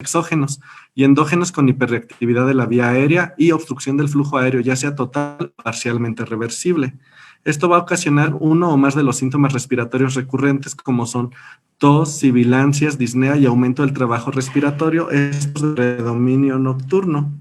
exógenos y endógenos con hiperreactividad de la vía aérea y obstrucción del flujo aéreo, ya sea total o parcialmente reversible. Esto va a ocasionar uno o más de los síntomas respiratorios recurrentes, como son tos, sibilancias, disnea y aumento del trabajo respiratorio, estos de predominio nocturno.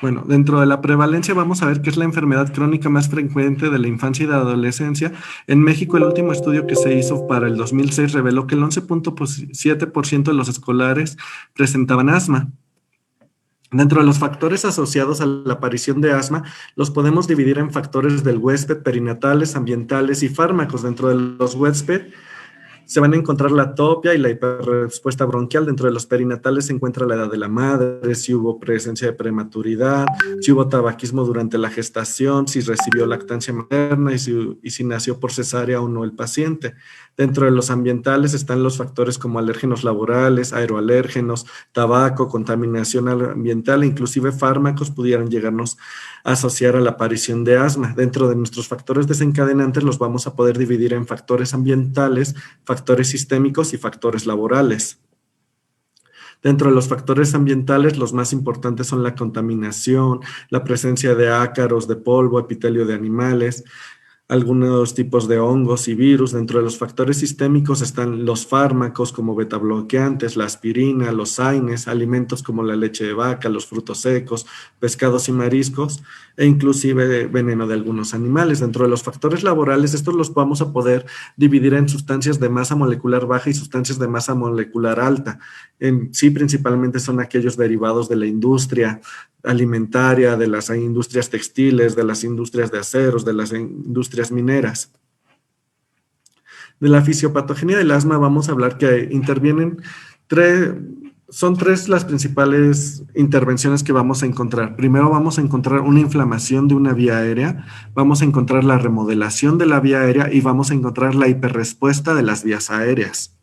Bueno, dentro de la prevalencia vamos a ver que es la enfermedad crónica más frecuente de la infancia y de la adolescencia. En México, el último estudio que se hizo para el 2006 reveló que el 11.7% de los escolares presentaban asma. Dentro de los factores asociados a la aparición de asma, los podemos dividir en factores del huésped, perinatales, ambientales y fármacos. Dentro de los huésped se van a encontrar la atopia y la hiperrespuesta bronquial. Dentro de los perinatales se encuentra la edad de la madre, si hubo presencia de prematuridad, si hubo tabaquismo durante la gestación, si recibió lactancia materna y si nació por cesárea o no el paciente. Dentro de los ambientales están los factores como alérgenos laborales, aeroalérgenos, tabaco, contaminación ambiental e inclusive fármacos pudieran llegarnos a asociar a la aparición de asma. Dentro de nuestros factores desencadenantes los vamos a poder dividir en factores ambientales, factores sistémicos y factores laborales. Dentro de los factores ambientales, los más importantes son la contaminación, la presencia de ácaros, de polvo, epitelio de animales, algunos tipos de hongos y virus. Dentro de los factores sistémicos están los fármacos como betabloqueantes, la aspirina, los AINES, alimentos como la leche de vaca, los frutos secos, pescados y mariscos, e inclusive veneno de algunos animales. Dentro de los factores laborales, estos los vamos a poder dividir en sustancias de masa molecular baja y sustancias de masa molecular alta. Sí, principalmente son aquellos derivados de la industria alimentaria, de las industrias textiles, de las industrias de aceros, de las industrias mineras. De la fisiopatogenia del asma vamos a hablar que intervienen son tres las principales intervenciones que vamos a encontrar. Primero vamos a encontrar una inflamación de una vía aérea, vamos a encontrar la remodelación de la vía aérea y vamos a encontrar la hiperrespuesta de las vías aéreas.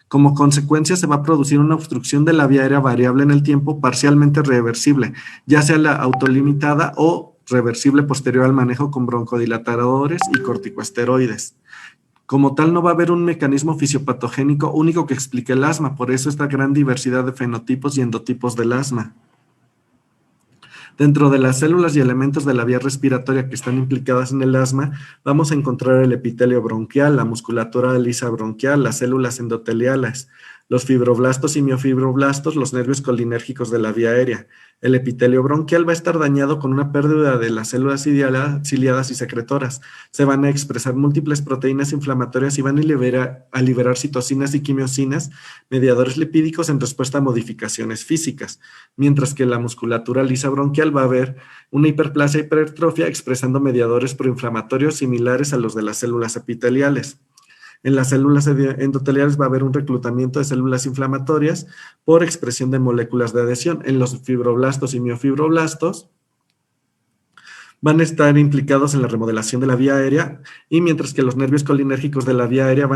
Como consecuencia, se va a producir una obstrucción de la vía aérea variable en el tiempo, parcialmente reversible, ya sea la autolimitada o reversible posterior al manejo con broncodilatadores y corticosteroides. Como tal, no va a haber un mecanismo fisiopatogénico único que explique el asma, por eso esta gran diversidad de fenotipos y endotipos del asma. Dentro de las células y elementos de la vía respiratoria que están implicadas en el asma, vamos a encontrar el epitelio bronquial, la musculatura lisa bronquial, las células endoteliales, los fibroblastos y miofibroblastos, los nervios colinérgicos de la vía aérea. El epitelio bronquial va a estar dañado con una pérdida de las células ciliadas y secretoras. Se van a expresar múltiples proteínas inflamatorias y van a liberar citocinas y quimiosinas, mediadores lipídicos en respuesta a modificaciones físicas. Mientras que la musculatura lisa bronquial va a haber una hiperplasia e hipertrofia expresando mediadores proinflamatorios similares a los de las células epiteliales. En las células endoteliales va a haber un reclutamiento de células inflamatorias por expresión de moléculas de adhesión. En los fibroblastos y miofibroblastos van a estar implicados en la remodelación de la vía aérea y mientras que los nervios colinérgicos de la vía aérea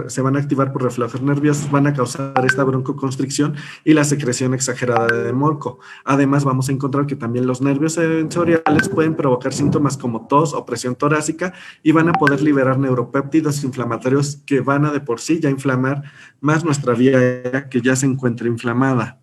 se van a activar por reflejos nerviosos, van a causar esta broncoconstricción y la secreción exagerada de moco. Además, vamos a encontrar que también los nervios sensoriales pueden provocar síntomas como tos o presión torácica y van a poder liberar neuropéptidos inflamatorios que van a de por sí ya inflamar más nuestra vía aérea que ya se encuentra inflamada.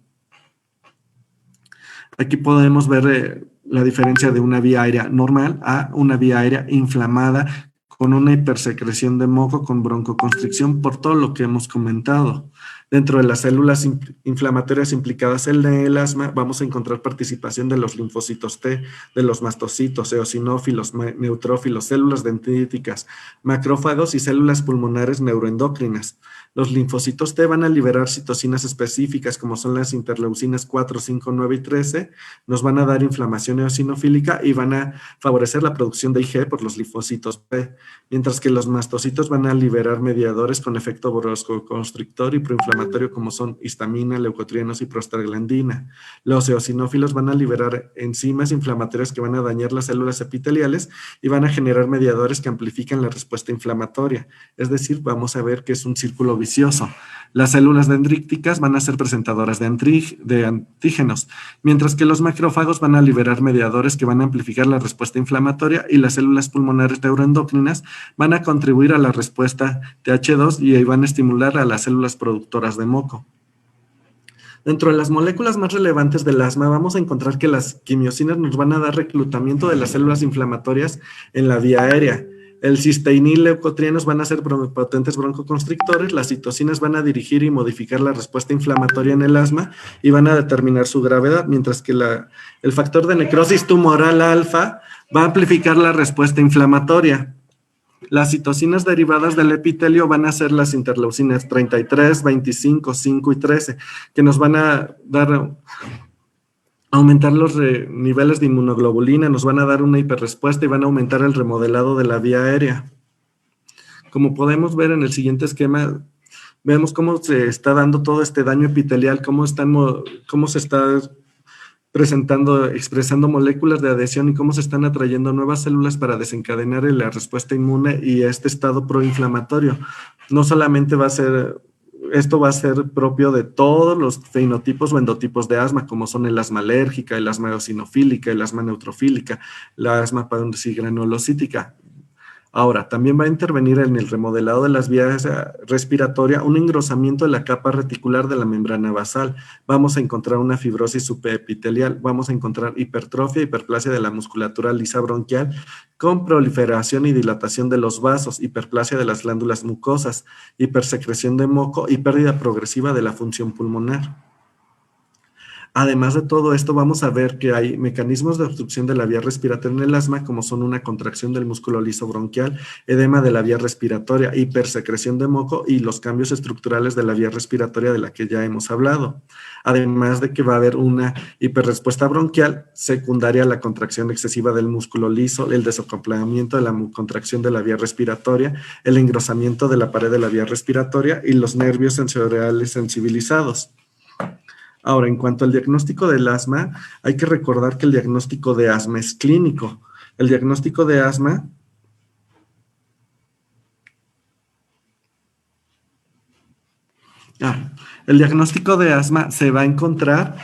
Aquí podemos ver la diferencia de una vía aérea normal a una vía aérea inflamada con una hipersecreción de moco con broncoconstricción por todo lo que hemos comentado. Dentro de las células inflamatorias implicadas en el asma vamos a encontrar participación de los linfocitos T, de los mastocitos, eosinófilos, neutrófilos, células dendríticas, macrófagos y células pulmonares neuroendocrinas. Los linfocitos T van a liberar citocinas específicas como son las interleucinas 4, 5, 9 y 13, nos van a dar inflamación eosinofílica y van a favorecer la producción de Ig por los linfocitos P, mientras que los mastocitos van a liberar mediadores con efecto broncoconstrictor y proinflamatorio como son histamina, leucotrienos y prostaglandina. Los eosinófilos van a liberar enzimas inflamatorias que van a dañar las células epiteliales y van a generar mediadores que amplifican la respuesta inflamatoria. Es decir, vamos a ver que es un círculo vicioso. Las células dendríticas van a ser presentadoras de antígenos, mientras que los macrófagos van a liberar mediadores que van a amplificar la respuesta inflamatoria y las células pulmonares neuroendocrinas van a contribuir a la respuesta TH2 y van a estimular a las células productoras de moco. Dentro de las moléculas más relevantes del asma, vamos a encontrar que las quimiosinas nos van a dar reclutamiento de las células inflamatorias en la vía aérea. El cisteínil leucotrienos van a ser potentes broncoconstrictores, las citocinas van a dirigir y modificar la respuesta inflamatoria en el asma y van a determinar su gravedad, mientras que el factor de necrosis tumoral alfa va a amplificar la respuesta inflamatoria. Las citocinas derivadas del epitelio van a ser las interleucinas 33, 25, 5 y 13, que nos van a aumentar los niveles de inmunoglobulina, nos van a dar una hiperrespuesta y van a aumentar el remodelado de la vía aérea. Como podemos ver en el siguiente esquema, vemos cómo se está dando todo este daño epitelial, cómo se está expresando moléculas de adhesión y cómo se están atrayendo nuevas células para desencadenar la respuesta inmune y este estado proinflamatorio. No solamente esto va a ser propio de todos los fenotipos o endotipos de asma, como son el asma alérgica, el asma eosinofílica, el asma neutrofílica, la asma granulocítica. Ahora, también va a intervenir en el remodelado de las vías respiratorias un engrosamiento de la capa reticular de la membrana basal. Vamos a encontrar una fibrosis subepitelial, vamos a encontrar hipertrofia, hiperplasia de la musculatura lisa bronquial, con proliferación y dilatación de los vasos, hiperplasia de las glándulas mucosas, hipersecreción de moco y pérdida progresiva de la función pulmonar. Además de todo esto, vamos a ver que hay mecanismos de obstrucción de la vía respiratoria en el asma, como son una contracción del músculo liso bronquial, edema de la vía respiratoria, hipersecreción de moco y los cambios estructurales de la vía respiratoria de la que ya hemos hablado. Además de que va a haber una hiperrespuesta bronquial secundaria a la contracción excesiva del músculo liso, el desacoplamiento de la contracción de la vía respiratoria, el engrosamiento de la pared de la vía respiratoria y los nervios sensoriales sensibilizados. Ahora, en cuanto al diagnóstico del asma, hay que recordar que el diagnóstico de asma es clínico. El diagnóstico de asma se va a encontrar,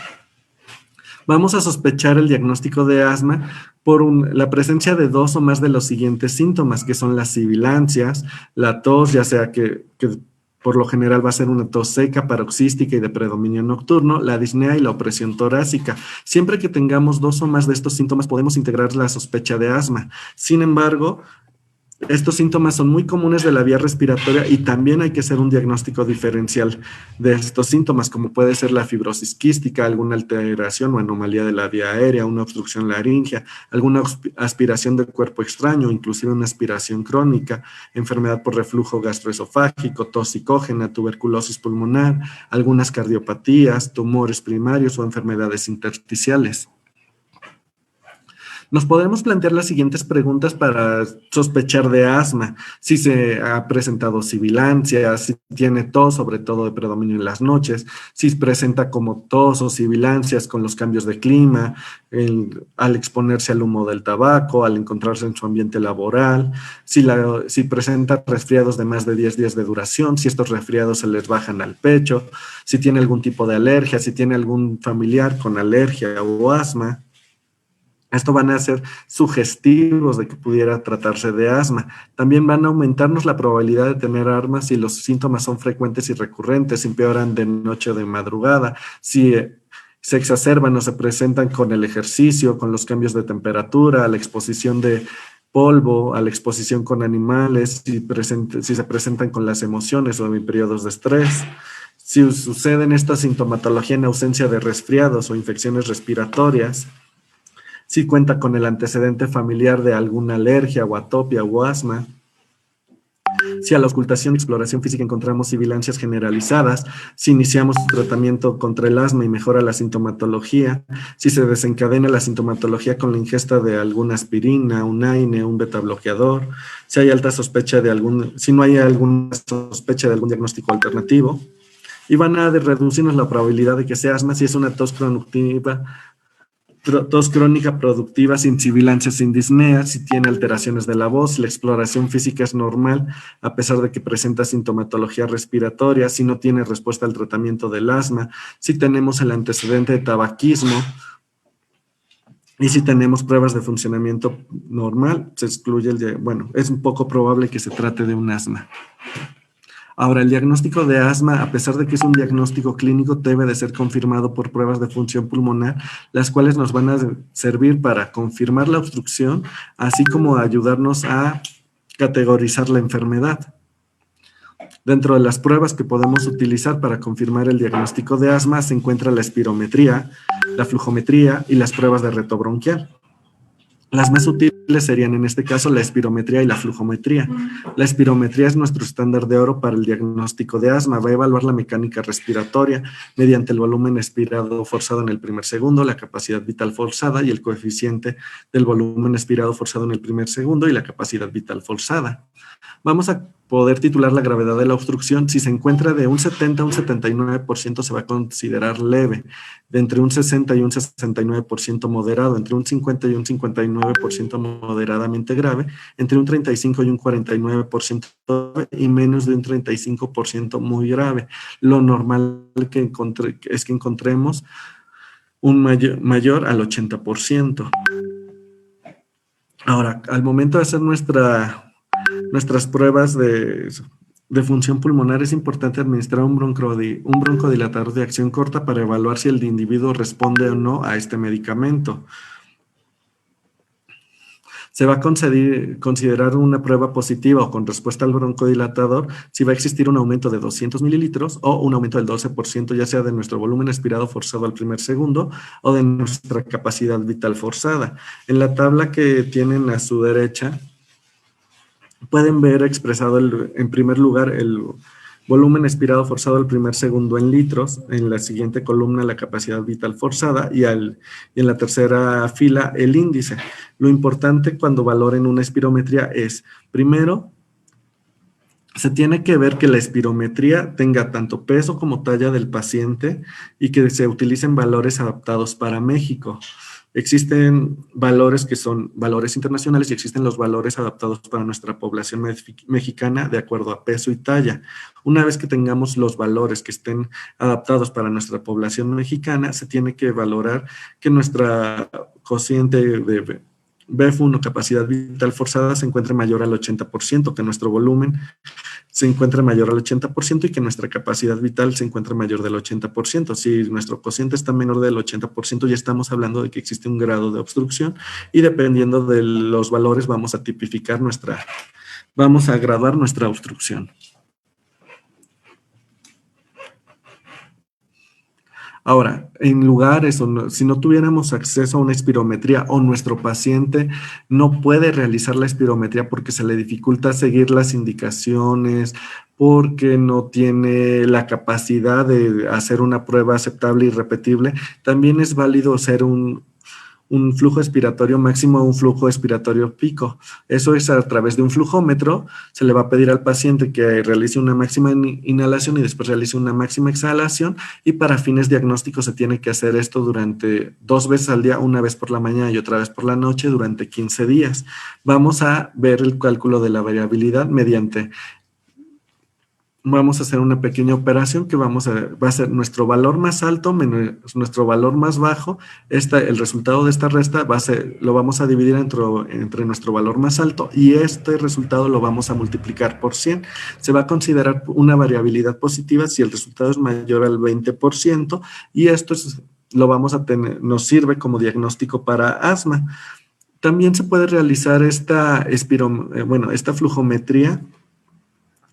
vamos a sospechar el diagnóstico de asma por la presencia de dos o más de los siguientes síntomas, que son las sibilancias, la tos, ya sea que por lo general va a ser una tos seca, paroxística y de predominio nocturno, la disnea y la opresión torácica. Siempre que tengamos dos o más de estos síntomas podemos integrar la sospecha de asma. Sin embargo, estos síntomas son muy comunes de la vía respiratoria y también hay que hacer un diagnóstico diferencial de estos síntomas, como puede ser la fibrosis quística, alguna alteración o anomalía de la vía aérea, una obstrucción laringea, alguna aspiración del cuerpo extraño, inclusive una aspiración crónica, enfermedad por reflujo gastroesofágico, tos psicógena, tuberculosis pulmonar, algunas cardiopatías, tumores primarios o enfermedades intersticiales. Nos podemos plantear las siguientes preguntas para sospechar de asma: si se ha presentado sibilancia, si tiene tos, sobre todo de predominio en las noches, si presenta como tos o sibilancias con los cambios de clima, al exponerse al humo del tabaco, al encontrarse en su ambiente laboral, si presenta resfriados de más de 10 días de duración, si estos resfriados se les bajan al pecho, si tiene algún tipo de alergia, si tiene algún familiar con alergia o asma. Esto van a ser sugestivos de que pudiera tratarse de asma. También van a aumentarnos la probabilidad de tener asma si los síntomas son frecuentes y recurrentes, si empeoran de noche o de madrugada, si se exacerban o se presentan con el ejercicio, con los cambios de temperatura, a la exposición de polvo, a la exposición con animales, si se presentan con las emociones o en periodos de estrés. Si suceden esta sintomatología en ausencia de resfriados o infecciones respiratorias, si cuenta con el antecedente familiar de alguna alergia o atopia o asma, si a la auscultación y exploración física encontramos sibilancias generalizadas, si iniciamos tratamiento contra el asma y mejora la sintomatología, si se desencadena la sintomatología con la ingesta de alguna aspirina, un AINE, un beta bloqueador, si hay alta sospecha si no hay alguna sospecha de algún diagnóstico alternativo, y van a reducirnos la probabilidad de que sea asma si es una tos productiva tos crónica productiva sin sibilancia, sin disnea, si tiene alteraciones de la voz, si la exploración física es normal, a pesar de que presenta sintomatología respiratoria, si no tiene respuesta al tratamiento del asma, si tenemos el antecedente de tabaquismo y si tenemos pruebas de funcionamiento normal, se excluye bueno, es un poco probable que se trate de un asma. Ahora, el diagnóstico de asma, a pesar de que es un diagnóstico clínico, debe de ser confirmado por pruebas de función pulmonar, las cuales nos van a servir para confirmar la obstrucción, así como ayudarnos a categorizar la enfermedad. Dentro de las pruebas que podemos utilizar para confirmar el diagnóstico de asma se encuentra la espirometría, la flujometría y las pruebas de reto bronquial. Las más útiles serían en este caso la espirometría y la flujometría. La espirometría es nuestro estándar de oro para el diagnóstico de asma. Va a evaluar la mecánica respiratoria mediante el volumen expirado forzado en el primer segundo, la capacidad vital forzada y el coeficiente del volumen expirado forzado en el primer segundo y la capacidad vital forzada. Vamos a poder titular la gravedad de la obstrucción. Si se encuentra de un 70 a un 79% se va a considerar leve, de entre un 60 y un 69% moderado, entre un 50 y un 59% moderadamente grave, entre un 35 y un 49% grave y menos de un 35% muy grave. Lo normal es que encontremos un mayor al 80%. Ahora, al momento de hacer nuestras pruebas de función pulmonar, es importante administrar un broncodilatador de acción corta para evaluar si el individuo responde o no a este medicamento. Se va a considerar una prueba positiva o con respuesta al broncodilatador si va a existir un aumento de 200 mililitros o un aumento del 12%, ya sea de nuestro volumen expirado forzado al primer segundo o de nuestra capacidad vital forzada. En la tabla que tienen a su derecha, pueden ver expresado en primer lugar el volumen expirado forzado al primer segundo en litros, en la siguiente columna la capacidad vital forzada y en la tercera fila el índice. Lo importante cuando valoren una espirometría es, primero, se tiene que ver que la espirometría tenga tanto peso como talla del paciente y que se utilicen valores adaptados para México. Existen valores que son valores internacionales y existen los valores adaptados para nuestra población mexicana de acuerdo a peso y talla. Una vez que tengamos los valores que estén adaptados para nuestra población mexicana, se tiene que valorar que nuestra cociente de BF1, capacidad vital forzada, se encuentre mayor al 80%, que nuestro volumen se encuentre mayor al 80% y que nuestra capacidad vital se encuentre mayor del 80%. Si nuestro cociente está menor del 80%, ya estamos hablando de que existe un grado de obstrucción y dependiendo de los valores vamos a tipificar vamos a graduar nuestra obstrucción. Ahora, en lugares, si no tuviéramos acceso a una espirometría o nuestro paciente no puede realizar la espirometría porque se le dificulta seguir las indicaciones, porque no tiene la capacidad de hacer una prueba aceptable y repetible, también es válido hacer un flujo expiratorio máximo o un flujo expiratorio pico. Eso es a través de un flujómetro. Se le va a pedir al paciente que realice una máxima inhalación y después realice una máxima exhalación y para fines diagnósticos se tiene que hacer esto durante 2 veces al día, una vez por la mañana y otra vez por la noche durante 15 días. Vamos a ver el cálculo de la variabilidad vamos a hacer una pequeña operación que va a ser nuestro valor más alto menos nuestro valor más bajo. El resultado de esta resta lo vamos a dividir entre nuestro valor más alto y este resultado lo vamos a multiplicar por 100. Se va a considerar una variabilidad positiva si el resultado es mayor al 20% y esto lo vamos a tener, nos sirve como diagnóstico para asma. También se puede realizar esta flujometría.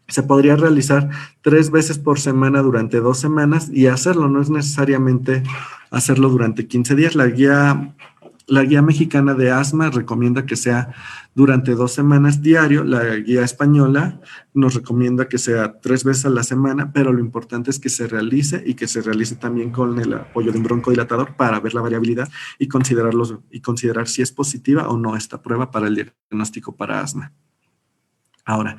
Se podría realizar 3 veces por semana durante 2 semanas y hacerlo, no es necesariamente hacerlo durante 15 días. La guía mexicana de asma recomienda que sea durante 2 semanas diario. La guía española nos recomienda que sea 3 veces a la semana, pero lo importante es que se realice y que se realice también con el apoyo de un broncodilatador para ver la variabilidad y considerar si es positiva o no esta prueba para el diagnóstico para asma. Ahora,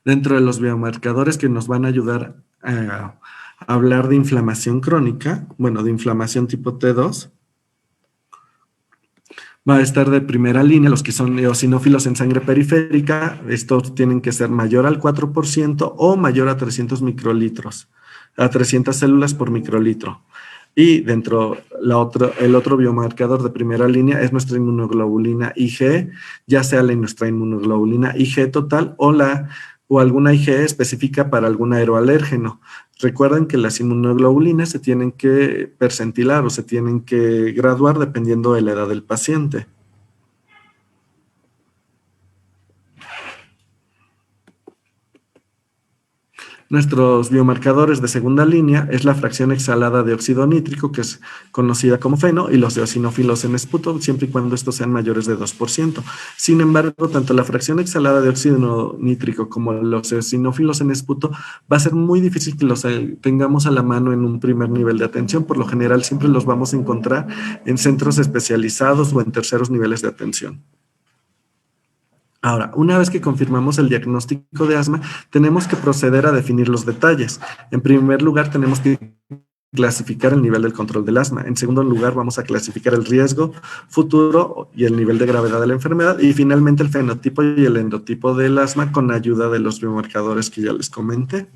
dentro de los biomarcadores que nos van a ayudar a hablar de inflamación crónica, de inflamación tipo T2, Va a estar de primera línea los que son eosinófilos en sangre periférica. Estos tienen que ser mayor al 4% o mayor a 300 microlitros, a 300 células por microlitro. Y dentro, el otro biomarcador de primera línea es nuestra inmunoglobulina IG, ya sea nuestra inmunoglobulina IG total o alguna IgE específica para algún aeroalérgeno. Recuerden que las inmunoglobulinas se tienen que percentilar o se tienen que graduar dependiendo de la edad del paciente. Nuestros biomarcadores de segunda línea es la fracción exhalada de óxido nítrico, que es conocida como FeNO, y los eosinófilos en esputo, siempre y cuando estos sean mayores de 2%. Sin embargo, tanto la fracción exhalada de óxido nítrico como los eosinófilos en esputo va a ser muy difícil que los tengamos a la mano en un primer nivel de atención. Por lo general, siempre los vamos a encontrar en centros especializados o en terceros niveles de atención. Ahora, una vez que confirmamos el diagnóstico de asma, tenemos que proceder a definir los detalles. En primer lugar, tenemos que clasificar el nivel del control del asma. En segundo lugar, vamos a clasificar el riesgo futuro y el nivel de gravedad de la enfermedad. Y finalmente, el fenotipo y el endotipo del asma con ayuda de los biomarcadores que ya les comenté.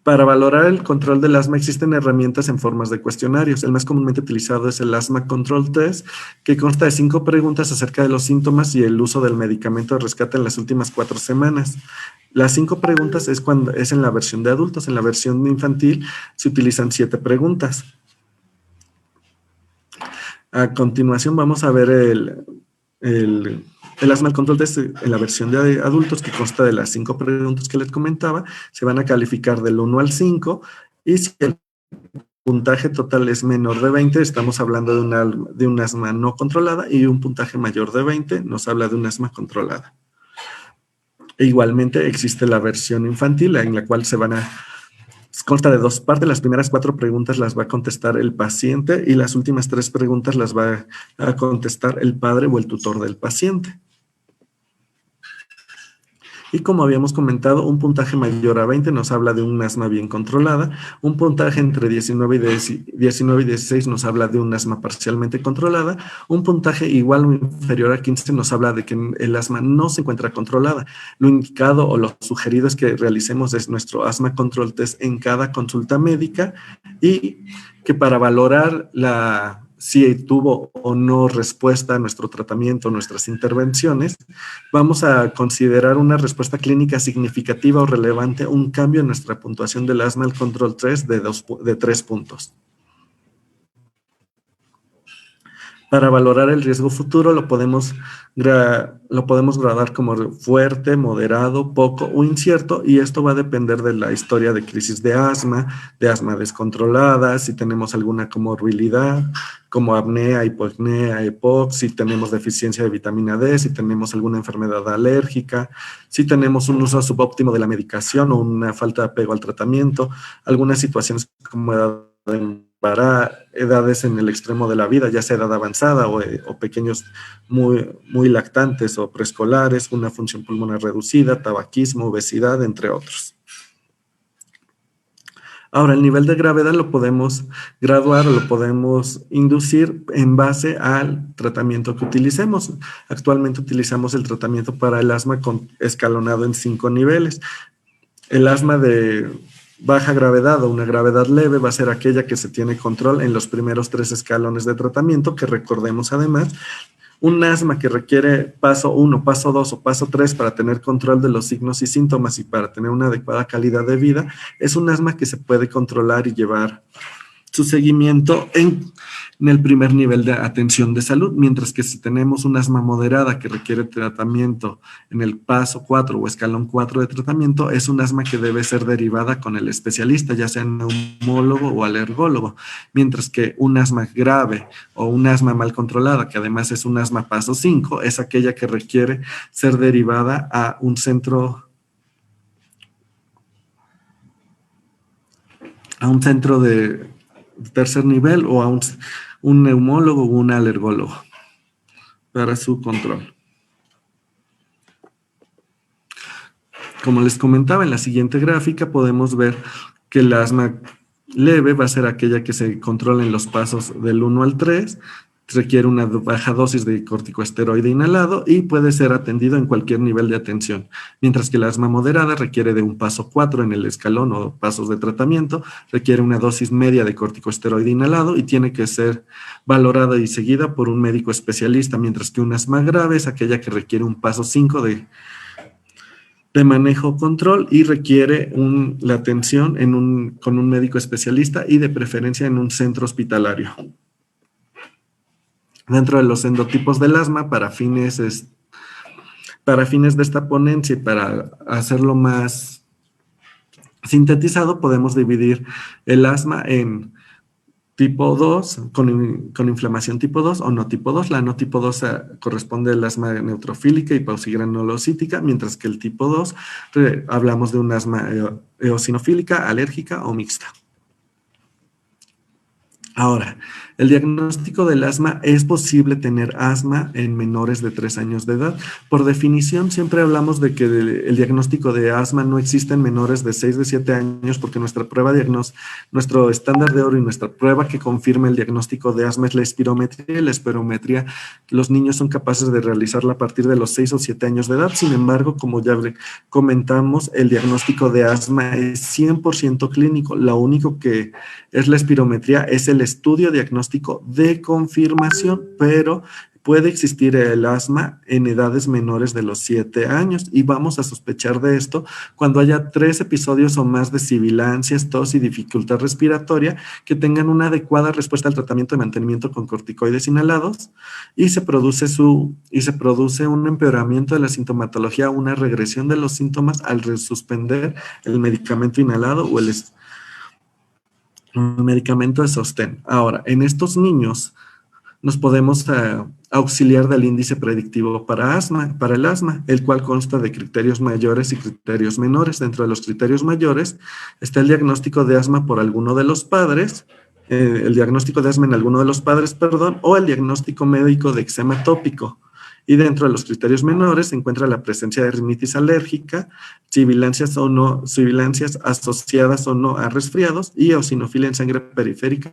Para valorar el control del asma existen herramientas en formas de cuestionarios. El más comúnmente utilizado es el Asthma Control Test, que consta de 5 preguntas acerca de los síntomas y el uso del medicamento de rescate en las últimas 4 semanas. Las 5 preguntas es en la versión de adultos. En la versión infantil se utilizan 7 preguntas. A continuación vamos a ver el Asthma Control Test en la versión de adultos, que consta de las 5 preguntas que les comentaba. Se van a calificar del 1 al 5 y si el puntaje total es menor de 20, estamos hablando de un asma no controlada, y un puntaje mayor de 20 nos habla de un asma controlada. E igualmente existe la versión infantil en la cual consta de 2 partes. Las primeras 4 preguntas las va a contestar el paciente y las últimas 3 preguntas las va a contestar el padre o el tutor del paciente. Y como habíamos comentado, un puntaje mayor a 20 nos habla de un asma bien controlada. Un puntaje entre 19 y 16 nos habla de un asma parcialmente controlada. Un puntaje igual o inferior a 15 nos habla de que el asma no se encuentra controlada. Lo indicado o lo sugerido es que realicemos nuestro Asthma Control Test en cada consulta médica, y que para valorar si tuvo o no respuesta a nuestro tratamiento, nuestras intervenciones, vamos a considerar una respuesta clínica significativa o relevante, un cambio en nuestra puntuación del Asthma Control 3 de 3 puntos. Para valorar el riesgo futuro lo podemos gradar como fuerte, moderado, poco o incierto, y esto va a depender de la historia de crisis de asma descontrolada, si tenemos alguna comorbilidad como apnea, hipopnea, EPOC, si tenemos deficiencia de vitamina D, si tenemos alguna enfermedad alérgica, si tenemos un uso subóptimo de la medicación o una falta de apego al tratamiento, algunas situaciones como edades en el extremo de la vida, ya sea edad avanzada o pequeños muy lactantes o preescolares, una función pulmonar reducida, tabaquismo, obesidad, entre otros. Ahora, el nivel de gravedad lo podemos graduar o lo podemos inducir en base al tratamiento que utilicemos. Actualmente utilizamos el tratamiento para el asma escalonado en 5 niveles. El asma de baja gravedad o una gravedad leve va a ser aquella que se tiene control en los primeros 3 escalones de tratamiento, que recordemos además, un asma que requiere paso 1, paso 2 o paso 3 para tener control de los signos y síntomas y para tener una adecuada calidad de vida, es un asma que se puede controlar y llevar su seguimiento en el primer nivel de atención de salud, mientras que si tenemos un asma moderada que requiere tratamiento en el paso 4 o escalón 4 de tratamiento, es un asma que debe ser derivada con el especialista, ya sea neumólogo o alergólogo, mientras que un asma grave o un asma mal controlada, que además es un asma paso 5, es aquella que requiere ser derivada a un centro de tercer nivel o a un neumólogo o un alergólogo para su control. Como les comentaba, en la siguiente gráfica podemos ver que el asma leve va a ser aquella que se controla en los pasos del 1 al 3, requiere una baja dosis de corticosteroide inhalado y puede ser atendido en cualquier nivel de atención, mientras que el asma moderada requiere de un paso 4 en el escalón o pasos de tratamiento, requiere una dosis media de corticosteroide inhalado y tiene que ser valorada y seguida por un médico especialista, mientras que un asma grave es aquella que requiere un paso 5 de manejo control y requiere la atención con un médico especialista y de preferencia en un centro hospitalario. Dentro de los endotipos del asma, para fines de esta ponencia y para hacerlo más sintetizado, podemos dividir el asma en tipo 2, con inflamación tipo 2 o no tipo 2. La no tipo 2 corresponde al asma neutrofílica y pausigranulocítica, mientras que el tipo 2 hablamos de un asma eosinofílica, alérgica o mixta. Ahora, el diagnóstico del asma, ¿es posible tener asma en menores de 3 años de edad? Por definición, siempre hablamos de que el diagnóstico de asma no existe en menores de 6 de 7 años porque nuestro estándar de oro y nuestra prueba que confirma el diagnóstico de asma es la espirometría. Y la espirometría, los niños son capaces de realizarla a partir de los 6 o 7 años de edad. Sin embargo, como ya comentamos, el diagnóstico de asma es 100% clínico. Lo único que es la espirometría es el estudio diagnóstico de confirmación, pero puede existir el asma en edades menores de los 7 años y vamos a sospechar de esto cuando haya 3 episodios o más de sibilancias, tos y dificultad respiratoria que tengan una adecuada respuesta al tratamiento de mantenimiento con corticoides inhalados y se produce un empeoramiento de la sintomatología, una regresión de los síntomas al suspender el medicamento inhalado o el medicamento de sostén. Ahora, en estos niños nos podemos auxiliar del índice predictivo para el asma, el cual consta de criterios mayores y criterios menores. Dentro de los criterios mayores está el diagnóstico de asma por alguno de los padres, el diagnóstico de asma en alguno de los padres, o el diagnóstico médico de eczema tópico. Y dentro de los criterios menores se encuentra la presencia de rinitis alérgica, sibilancias asociadas o no a resfriados y eosinofilia en sangre periférica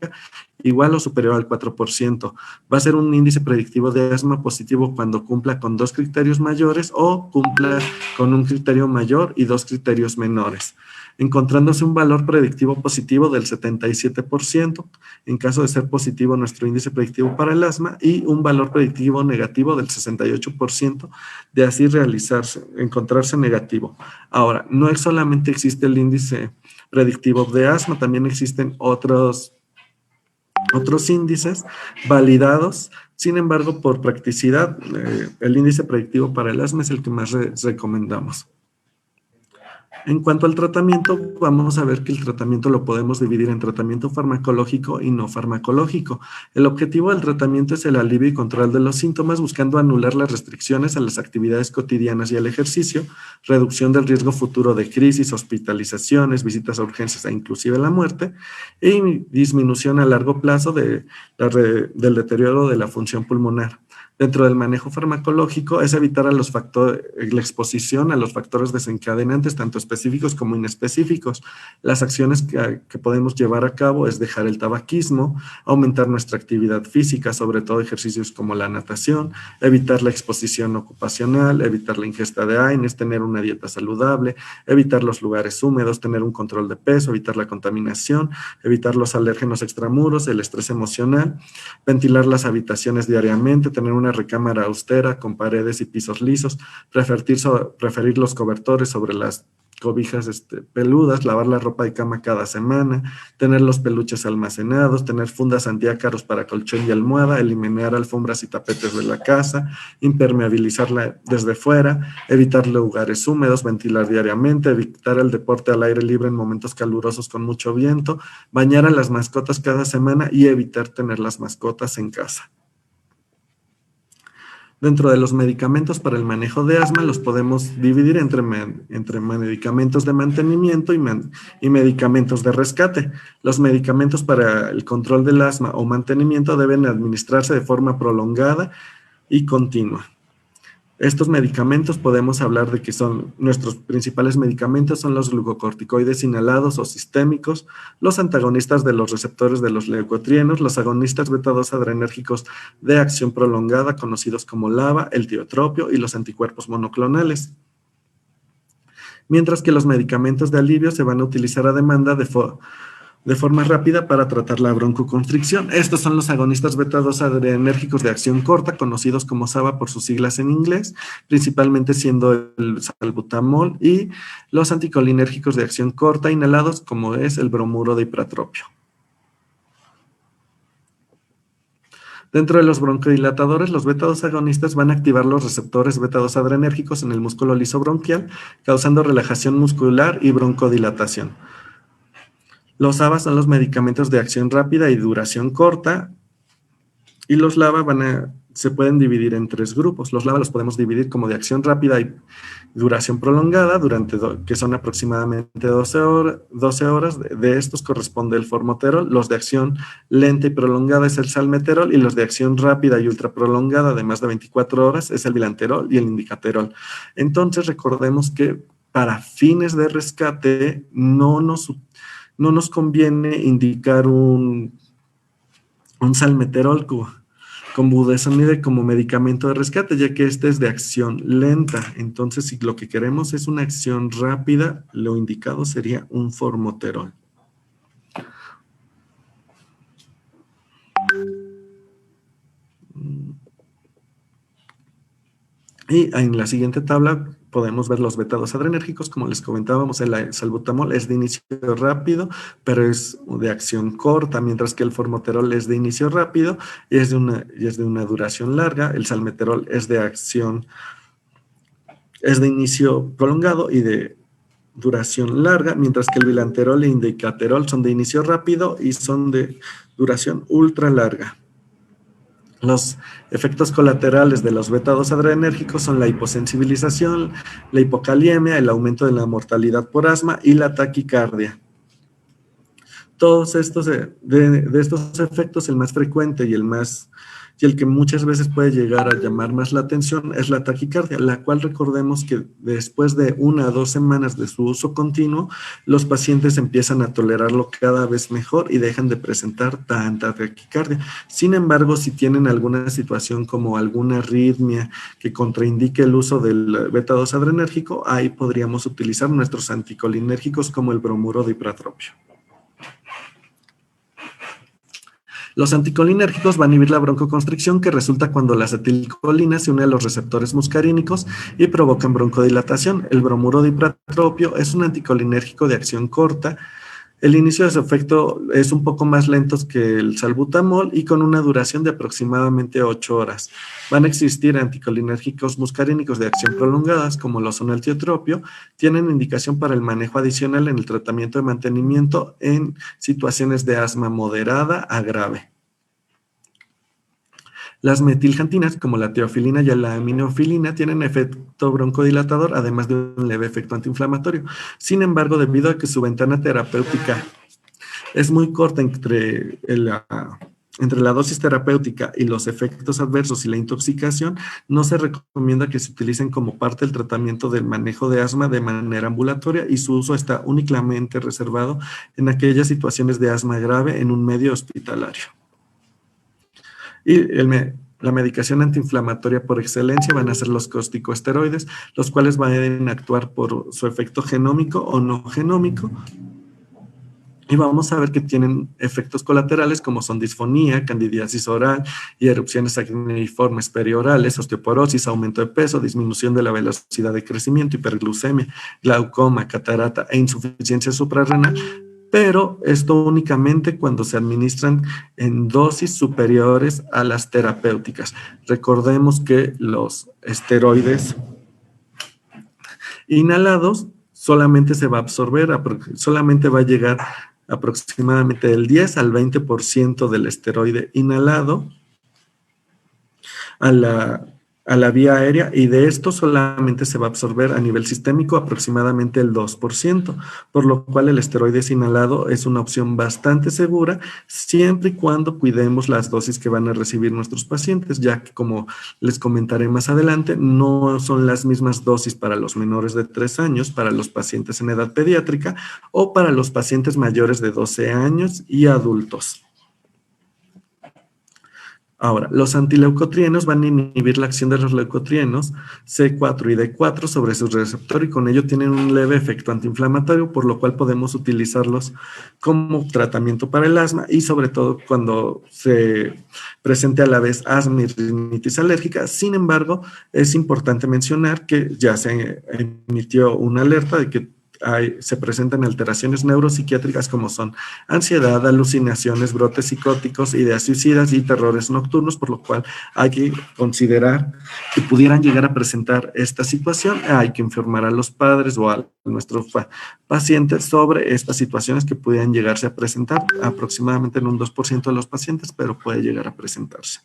igual o superior al 4%. Va a ser un índice predictivo de asma positivo cuando cumpla con 2 criterios mayores o cumpla con un criterio mayor y 2 criterios menores, encontrándose un valor predictivo positivo del 77%, en caso de ser positivo nuestro índice predictivo para el asma, y un valor predictivo negativo del 68%, de así encontrarse negativo. Ahora, no solamente existe el índice predictivo de asma, también existen otros índices validados. Sin embargo, por practicidad, el índice predictivo para el asma es el que más recomendamos. En cuanto al tratamiento, vamos a ver que el tratamiento lo podemos dividir en tratamiento farmacológico y no farmacológico. El objetivo del tratamiento es el alivio y control de los síntomas, buscando anular las restricciones a las actividades cotidianas y al ejercicio, reducción del riesgo futuro de crisis, hospitalizaciones, visitas a urgencias e inclusive la muerte, y disminución a largo plazo del deterioro de la función pulmonar. Dentro del manejo farmacológico es evitar la exposición a los factores desencadenantes, tanto específicos como inespecíficos. Las acciones que podemos llevar a cabo es dejar el tabaquismo, aumentar nuestra actividad física, sobre todo ejercicios como la natación, evitar la exposición ocupacional, evitar la ingesta de AINES, tener una dieta saludable, evitar los lugares húmedos, tener un control de peso, evitar la contaminación, evitar los alérgenos extramuros, el estrés emocional, ventilar las habitaciones diariamente, tener una recámara austera con paredes y pisos lisos, preferir los cobertores sobre las cobijas peludas, lavar la ropa de cama cada semana, tener los peluches almacenados, tener fundas antiácaros para colchón y almohada, eliminar alfombras y tapetes de la casa, impermeabilizarla desde fuera, evitar lugares húmedos, ventilar diariamente, evitar el deporte al aire libre en momentos calurosos con mucho viento, bañar a las mascotas cada semana y evitar tener las mascotas en casa. Dentro de los medicamentos para el manejo de asma los podemos dividir entre medicamentos de mantenimiento y medicamentos de rescate. Los medicamentos para el control del asma o mantenimiento deben administrarse de forma prolongada y continua. Estos medicamentos podemos hablar de que son nuestros principales medicamentos, son los glucocorticoides inhalados o sistémicos, los antagonistas de los receptores de los leucotrienos, los agonistas beta-2 adrenérgicos de acción prolongada, conocidos como LABA, el tiotropio y los anticuerpos monoclonales. Mientras que los medicamentos de alivio se van a utilizar a demanda de forma rápida para tratar la broncoconstricción. Estos son los agonistas beta-2 adrenérgicos de acción corta, conocidos como SABA por sus siglas en inglés, principalmente siendo el salbutamol, y los anticolinérgicos de acción corta inhalados, como es el bromuro de ipratropio. Dentro de los broncodilatadores, los beta-2 agonistas van a activar los receptores beta-2 adrenérgicos en el músculo liso bronquial, causando relajación muscular y broncodilatación. Los ABA son los medicamentos de acción rápida y duración corta, y los LABA se pueden dividir en 3 grupos. Los LABA los podemos dividir como de acción rápida y duración prolongada, que son aproximadamente 12 horas. De estos corresponde el formoterol. Los de acción lenta y prolongada es el salmeterol, y los de acción rápida y ultra prolongada de más de 24 horas es el bilanterol y el indicaterol. Entonces recordemos que para fines de rescate no nos conviene indicar un salmeterol con budesonide como medicamento de rescate, ya que este es de acción lenta. Entonces, si lo que queremos es una acción rápida, lo indicado sería un formoterol. Y en la siguiente tabla podemos ver los beta-2 adrenérgicos. Como les comentábamos, el salbutamol es de inicio rápido, pero es de acción corta, mientras que el formoterol es de inicio rápido y es de una duración larga. El salmeterol es de inicio prolongado y de duración larga, mientras que el bilanterol e indicaterol son de inicio rápido y son de duración ultra larga. Los efectos colaterales de los beta-2 adrenérgicos son la hiposensibilización, la hipocaliemia, el aumento de la mortalidad por asma y la taquicardia. Todos estos, de estos efectos, el más frecuente y el que muchas veces puede llegar a llamar más la atención es la taquicardia, la cual recordemos que después de 1 a 2 semanas de su uso continuo, los pacientes empiezan a tolerarlo cada vez mejor y dejan de presentar tanta taquicardia. Sin embargo, si tienen alguna situación como alguna arritmia que contraindique el uso del beta-2 adrenérgico, ahí podríamos utilizar nuestros anticolinérgicos como el bromuro de ipratropio. Los anticolinérgicos van a inhibir la broncoconstricción, que resulta cuando la acetilcolina se une a los receptores muscarínicos y provocan broncodilatación. El bromuro de ipratropio es un anticolinérgico de acción corta. El inicio de su efecto es un poco más lento que el salbutamol y con una duración de aproximadamente 8 horas. Van a existir anticolinérgicos muscarínicos de acción prolongadas, como lo son el tiotropio. Tienen indicación para el manejo adicional en el tratamiento de mantenimiento en situaciones de asma moderada a grave. Las metiljantinas, como la teofilina y la aminofilina, tienen efecto broncodilatador, además de un leve efecto antiinflamatorio. Sin embargo, debido a que su ventana terapéutica es muy corta entre la dosis terapéutica y los efectos adversos y la intoxicación, no se recomienda que se utilicen como parte del tratamiento del manejo de asma de manera ambulatoria, y su uso está únicamente reservado en aquellas situaciones de asma grave en un medio hospitalario. Y la medicación antiinflamatoria por excelencia van a ser los corticosteroides, los cuales van a actuar por su efecto genómico o no genómico. Y vamos a ver que tienen efectos colaterales como son disfonía, candidiasis oral y erupciones acneiformes periorales, osteoporosis, aumento de peso, disminución de la velocidad de crecimiento, hiperglucemia, glaucoma, catarata e insuficiencia suprarrenal. Pero esto únicamente cuando se administran en dosis superiores a las terapéuticas. Recordemos que los esteroides inhalados solamente se va a absorber, solamente va a llegar aproximadamente del 10 al 20% del esteroide inhalado a a la vía aérea, y de esto solamente se va a absorber a nivel sistémico aproximadamente el 2%, por lo cual el esteroide inhalado es una opción bastante segura siempre y cuando cuidemos las dosis que van a recibir nuestros pacientes, ya que, como les comentaré más adelante, no son las mismas dosis para los menores de 3 años, para los pacientes en edad pediátrica o para los pacientes mayores de 12 años y adultos. Ahora, los antileucotrienos van a inhibir la acción de los leucotrienos C4 y D4 sobre su receptor, y con ello tienen un leve efecto antiinflamatorio, por lo cual podemos utilizarlos como tratamiento para el asma, y sobre todo cuando se presente a la vez asma y rinitis alérgica. Sin embargo, es importante mencionar que ya se emitió una alerta de que se presentan alteraciones neuropsiquiátricas como son ansiedad, alucinaciones, brotes psicóticos, ideas suicidas y terrores nocturnos, por lo cual hay que considerar que pudieran llegar a presentar esta situación. Hay que informar a los padres o a nuestros pacientes sobre estas situaciones que pudieran llegarse a presentar, aproximadamente en un 2% de los pacientes, pero puede llegar a presentarse.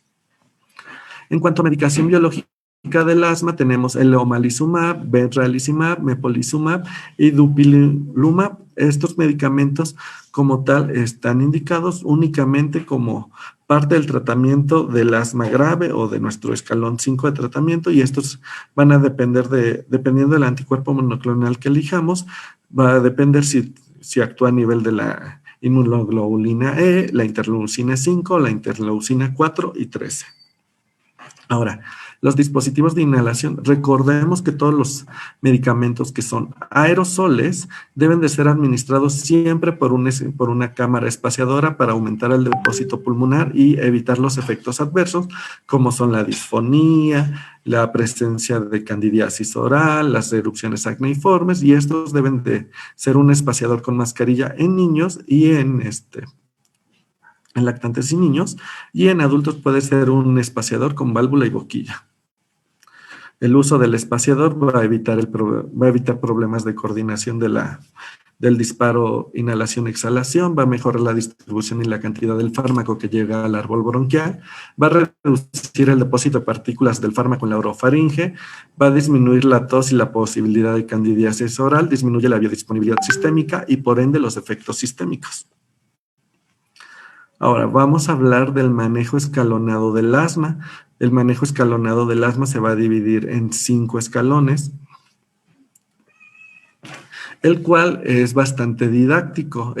En cuanto a medicación biológica del asma, tenemos el omalizumab, benralizumab, mepolizumab y dupilumab. Estos medicamentos como tal están indicados únicamente como parte del tratamiento del asma grave o de nuestro escalón 5 de tratamiento, y estos van a depender dependiendo del anticuerpo monoclonal que elijamos, va a depender si actúa a nivel de la inmunoglobulina E, la interleucina 5, la interleucina 4 y 13. Ahora, los dispositivos de inhalación, recordemos que todos los medicamentos que son aerosoles deben de ser administrados siempre por una cámara espaciadora para aumentar el depósito pulmonar y evitar los efectos adversos, como son la disfonía, la presencia de candidiasis oral, las erupciones acneiformes, y estos deben de ser un espaciador con mascarilla en niños y en lactantes y niños, y en adultos puede ser un espaciador con válvula y boquilla. El uso del espaciador va a evitar problemas de coordinación del disparo inhalación-exhalación, va a mejorar la distribución y la cantidad del fármaco que llega al árbol bronquial, va a reducir el depósito de partículas del fármaco en la orofaringe, va a disminuir la tos y la posibilidad de candidiasis oral, disminuye la biodisponibilidad sistémica y por ende los efectos sistémicos. Ahora, vamos a hablar del manejo escalonado del asma. El manejo escalonado del asma se va a dividir en 5 escalones, el cual es bastante didáctico.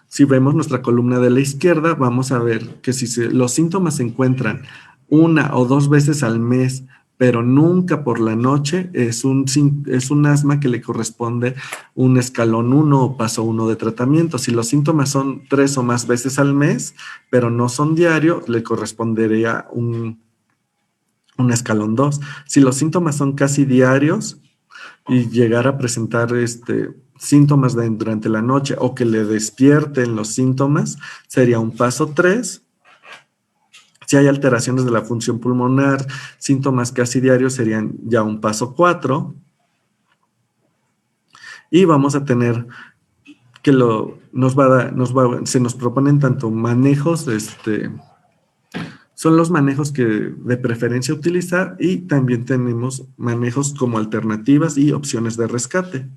Si vemos nuestra columna de la izquierda, vamos a ver que si los síntomas se encuentran 1 o 2 veces al mes, pero nunca por la noche, es un asma que le corresponde un escalón 1 o paso 1 de tratamiento. Si los síntomas son 3 o más veces al mes, pero no son diarios, le correspondería un escalón 2. Si los síntomas son casi diarios y llegar a presentar síntomas durante la noche o que le despierten los síntomas, sería un paso 3. Si hay alteraciones de la función pulmonar, síntomas casi diarios, serían ya un paso 4. Y vamos a tener que se nos proponen tanto manejos, son los manejos que de preferencia utilizar, y también tenemos manejos como alternativas y opciones de rescate.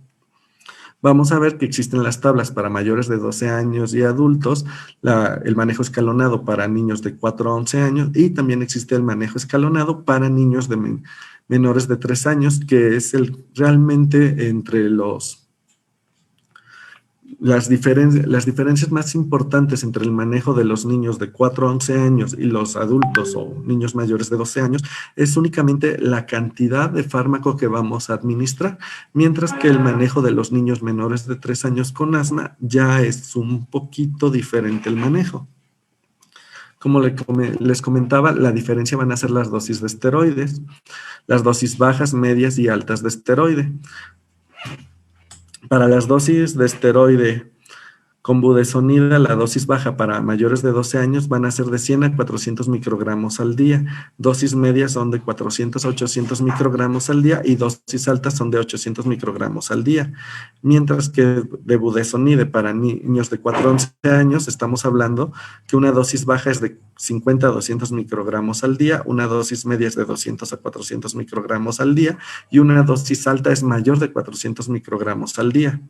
Vamos a ver que existen las tablas para mayores de 12 años y adultos, el manejo escalonado para niños de 4 a 11 años, y también existe el manejo escalonado para niños de menores de 3 años, que es realmente entre las diferencias más importantes entre el manejo de los niños de 4 a 11 años y los adultos o niños mayores de 12 años es únicamente la cantidad de fármaco que vamos a administrar, mientras que el manejo de los niños menores de 3 años con asma ya es un poquito diferente el manejo. Como les comentaba, la diferencia van a ser las dosis de esteroides, las dosis bajas, medias y altas de esteroide. Para las dosis de esteroide Con budesonida, la dosis baja para mayores de 12 años van a ser de 100 a 400 microgramos al día. Dosis medias son de 400 a 800 microgramos al día y dosis altas son de 800 microgramos al día. Mientras que de budesonide para niños de 4 a 11 años estamos hablando que una dosis baja es de 50 a 200 microgramos al día, una dosis media es de 200 a 400 microgramos al día y una dosis alta es mayor de 400 microgramos al día.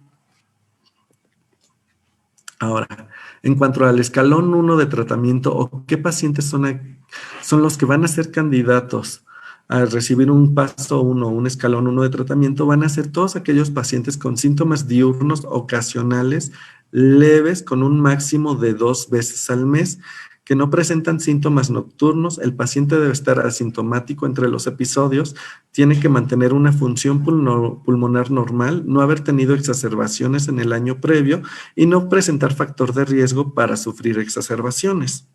Ahora, en cuanto al escalón 1 de tratamiento, ¿o qué pacientes son los que van a ser candidatos a recibir un paso 1, un escalón 1 de tratamiento? Van a ser todos aquellos pacientes con síntomas diurnos ocasionales leves con un máximo de 2 veces al mes, que no presentan síntomas nocturnos. El paciente debe estar asintomático entre los episodios, tiene que mantener una función pulmonar normal, no haber tenido exacerbaciones en el año previo y no presentar factor de riesgo para sufrir exacerbaciones.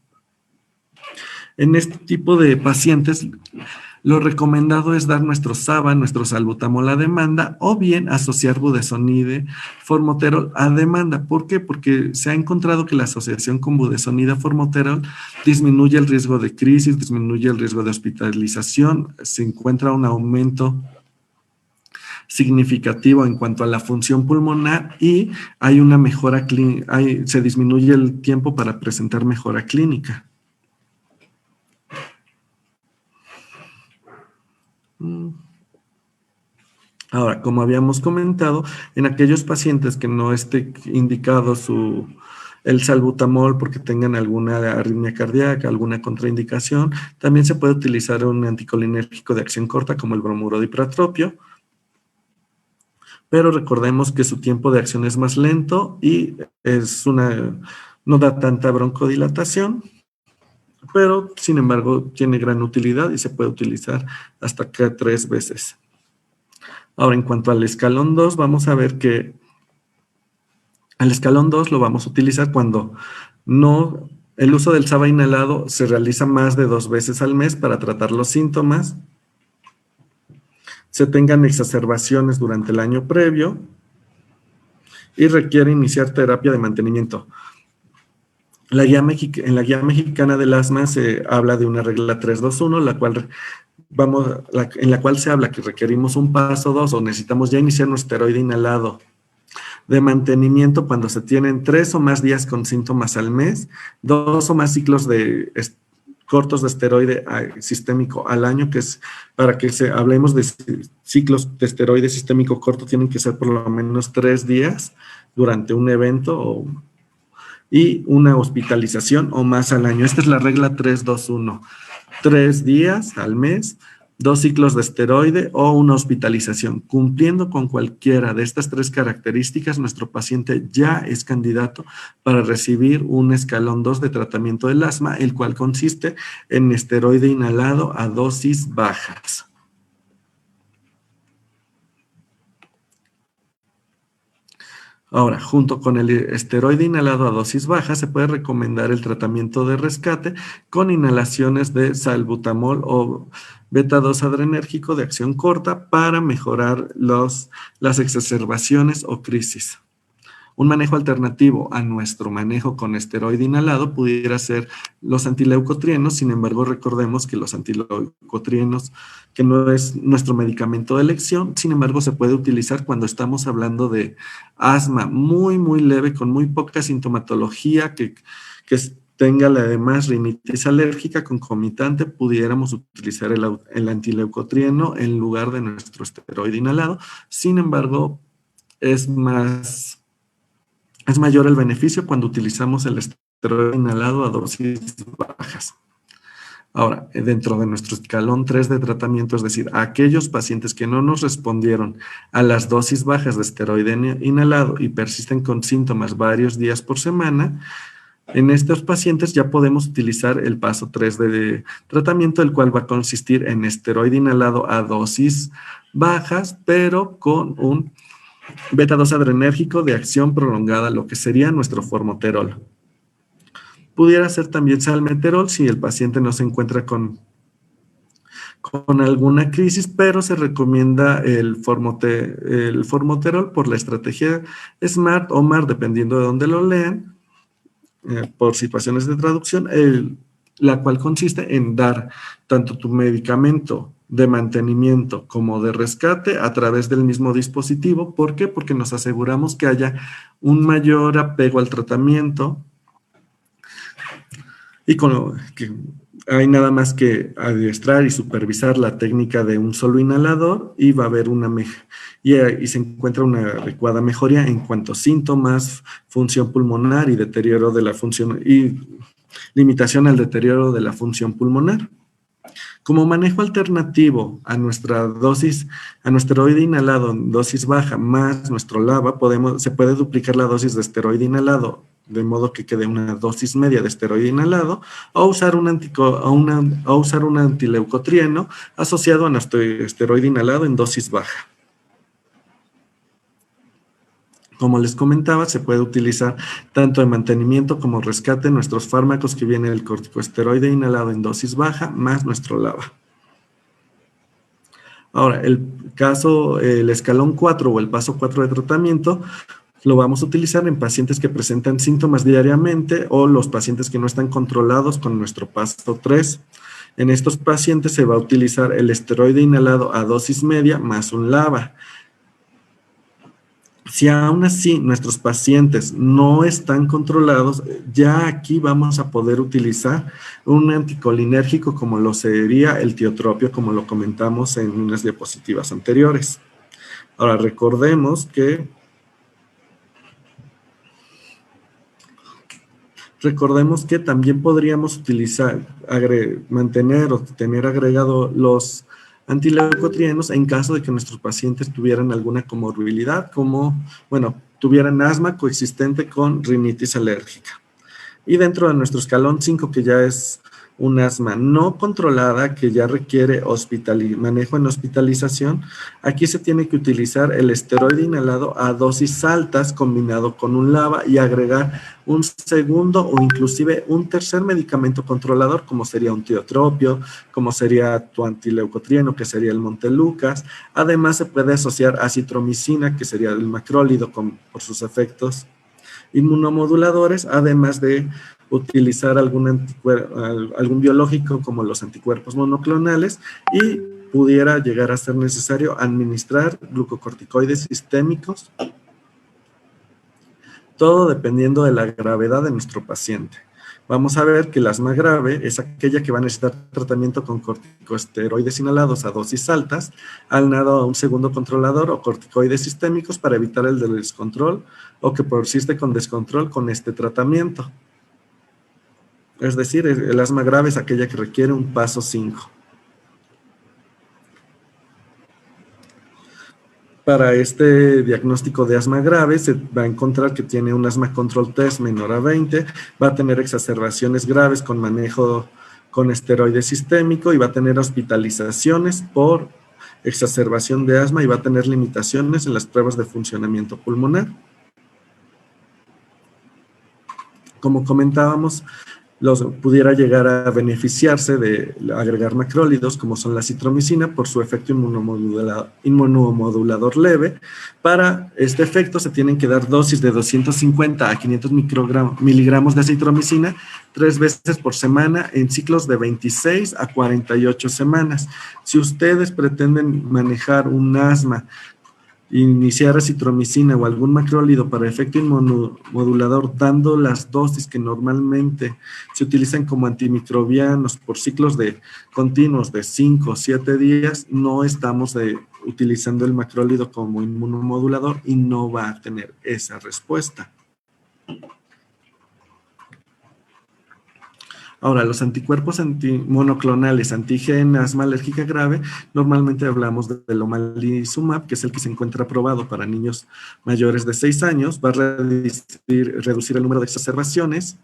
En este tipo de pacientes, lo recomendado es dar nuestro SABA, nuestro salbutamol a demanda, o bien asociar budesonide, formoterol a demanda. ¿Por qué? Porque se ha encontrado que la asociación con budesonida, formoterol disminuye el riesgo de crisis, disminuye el riesgo de hospitalización, se encuentra un aumento significativo en cuanto a la función pulmonar y hay una mejora clínica, se disminuye el tiempo para presentar mejora clínica. Ahora, como habíamos comentado, en aquellos pacientes que no esté indicado el salbutamol porque tengan alguna arritmia cardíaca, alguna contraindicación, también se puede utilizar un anticolinérgico de acción corta como el bromuro dipratropio, pero recordemos que su tiempo de acción es más lento y no da tanta broncodilatación, pero sin embargo tiene gran utilidad y se puede utilizar hasta 3 veces. Ahora, en cuanto al escalón 2, vamos a ver que al escalón 2 lo vamos a utilizar cuando el uso del SABA inhalado se realiza más de 2 veces al mes para tratar los síntomas, se tengan exacerbaciones durante el año previo y requiere iniciar terapia de mantenimiento. En la Guía Mexicana del Asma se habla de una regla 3-2-1, en la cual se habla que requerimos un paso 2 o necesitamos ya iniciar un esteroide inhalado de mantenimiento cuando se tienen 3 o más días con síntomas al mes, 2 o más ciclos cortos de esteroide sistémico al año, que es para que hablemos de ciclos de esteroide sistémico corto, tienen que ser por lo menos 3 días durante un evento y una hospitalización o más al año. Esta es la regla 3-2-1. 3 días al mes, 2 ciclos de esteroide o una hospitalización. Cumpliendo con cualquiera de estas 3 características, nuestro paciente ya es candidato para recibir un escalón 2 de tratamiento del asma, el cual consiste en esteroide inhalado a dosis bajas. Ahora, junto con el esteroide inhalado a dosis bajas, se puede recomendar el tratamiento de rescate con inhalaciones de salbutamol o beta-2 adrenérgico de acción corta para mejorar las exacerbaciones o crisis. Un manejo alternativo a nuestro manejo con esteroide inhalado pudiera ser los antileucotrienos. Sin embargo, recordemos que los antileucotrienos, que no es nuestro medicamento de elección, sin embargo, se puede utilizar cuando estamos hablando de asma muy, muy leve, con muy poca sintomatología, que tenga además rinitis alérgica concomitante, pudiéramos utilizar el antileucotrieno en lugar de nuestro esteroide inhalado. Sin embargo, es mayor el beneficio cuando utilizamos el esteroide inhalado a dosis bajas. Ahora, dentro de nuestro escalón 3 de tratamiento, es decir, aquellos pacientes que no nos respondieron a las dosis bajas de esteroide inhalado y persisten con síntomas varios días por semana, en estos pacientes ya podemos utilizar el paso 3 de tratamiento, el cual va a consistir en esteroide inhalado a dosis bajas, pero con un beta-2 adrenérgico de acción prolongada, lo que sería nuestro formoterol. Pudiera ser también salmeterol si el paciente no se encuentra con con alguna crisis, pero se recomienda el formoterol por la estrategia SMART o MART, dependiendo de dónde lo lean, por situaciones de traducción, la cual consiste en dar tanto tu medicamento de mantenimiento como de rescate a través del mismo dispositivo. ¿Por qué? Porque nos aseguramos que haya un mayor apego al tratamiento y que hay nada más que adiestrar y supervisar la técnica de un solo inhalador y va a haber y se encuentra una adecuada mejoría en cuanto a síntomas, función pulmonar y deterioro de la función y limitación al deterioro de la función pulmonar. Como manejo alternativo a nuestra dosis, a nuestro esteroide inhalado en dosis baja más nuestro LABA, se puede duplicar la dosis de esteroide inhalado de modo que quede una dosis media de esteroide inhalado o usar un antileucotrieno asociado a nuestro esteroide inhalado en dosis baja. Como les comentaba, se puede utilizar tanto de mantenimiento como rescate nuestros fármacos que viene el corticosteroide inhalado en dosis baja más nuestro LABA. Ahora, el escalón 4 o el paso 4 de tratamiento lo vamos a utilizar en pacientes que presentan síntomas diariamente o los pacientes que no están controlados con nuestro paso 3. En estos pacientes se va a utilizar el esteroide inhalado a dosis media más un LABA. Si aún así nuestros pacientes no están controlados, ya aquí vamos a poder utilizar un anticolinérgico como lo sería el tiotropio, como lo comentamos en unas diapositivas anteriores. Ahora, recordemos que también podríamos utilizar, mantener o tener agregado los antileucotrienos en caso de que nuestros pacientes tuvieran alguna comorbilidad, tuvieran asma coexistente con rinitis alérgica. Y dentro de nuestro escalón 5, que ya es un asma no controlada, que ya requiere manejo en hospitalización, aquí se tiene que utilizar el esteroide inhalado a dosis altas combinado con un LABA y agregar un segundo o inclusive un tercer medicamento controlador, como sería un tiotropio, como sería tu antileucotrieno, que sería el Montelukast. Además, se puede asociar acitromicina, que sería el macrólido por sus efectos inmunomoduladores, además de utilizar algún biológico como los anticuerpos monoclonales y pudiera llegar a ser necesario administrar glucocorticoides sistémicos, todo dependiendo de la gravedad de nuestro paciente. Vamos a ver que el asma grave es aquella que va a necesitar tratamiento con corticosteroides inhalados a dosis altas, aunado a un segundo controlador o corticoides sistémicos para evitar el descontrol o que persiste con descontrol con este tratamiento. Es decir, el asma grave es aquella que requiere un paso 5. Para este diagnóstico de asma grave se va a encontrar que tiene un asma control test menor a 20, va a tener exacerbaciones graves con manejo con esteroide sistémico y va a tener hospitalizaciones por exacerbación de asma y va a tener limitaciones en las pruebas de funcionamiento pulmonar. Como comentábamos, pudiera llegar a beneficiarse de agregar macrólidos, como son la citromicina, por su efecto inmunomodulador leve. Para este efecto se tienen que dar dosis de 250 a 500 miligramos de citromicina 3 veces por semana en ciclos de 26 a 48 semanas. Si ustedes pretenden manejar un asma, iniciar acitromicina o algún macrólido para efecto inmunomodulador, dando las dosis que normalmente se utilizan como antimicrobianos por ciclos continuos de 5 o 7 días, no estamos utilizando el macrólido como inmunomodulador y no va a tener esa respuesta. Ahora, los anticuerpos monoclonales anti-IgE asma alérgica grave, normalmente hablamos del omalizumab, que es el que se encuentra aprobado para niños mayores de 6 años, va a reducir el número de exacerbaciones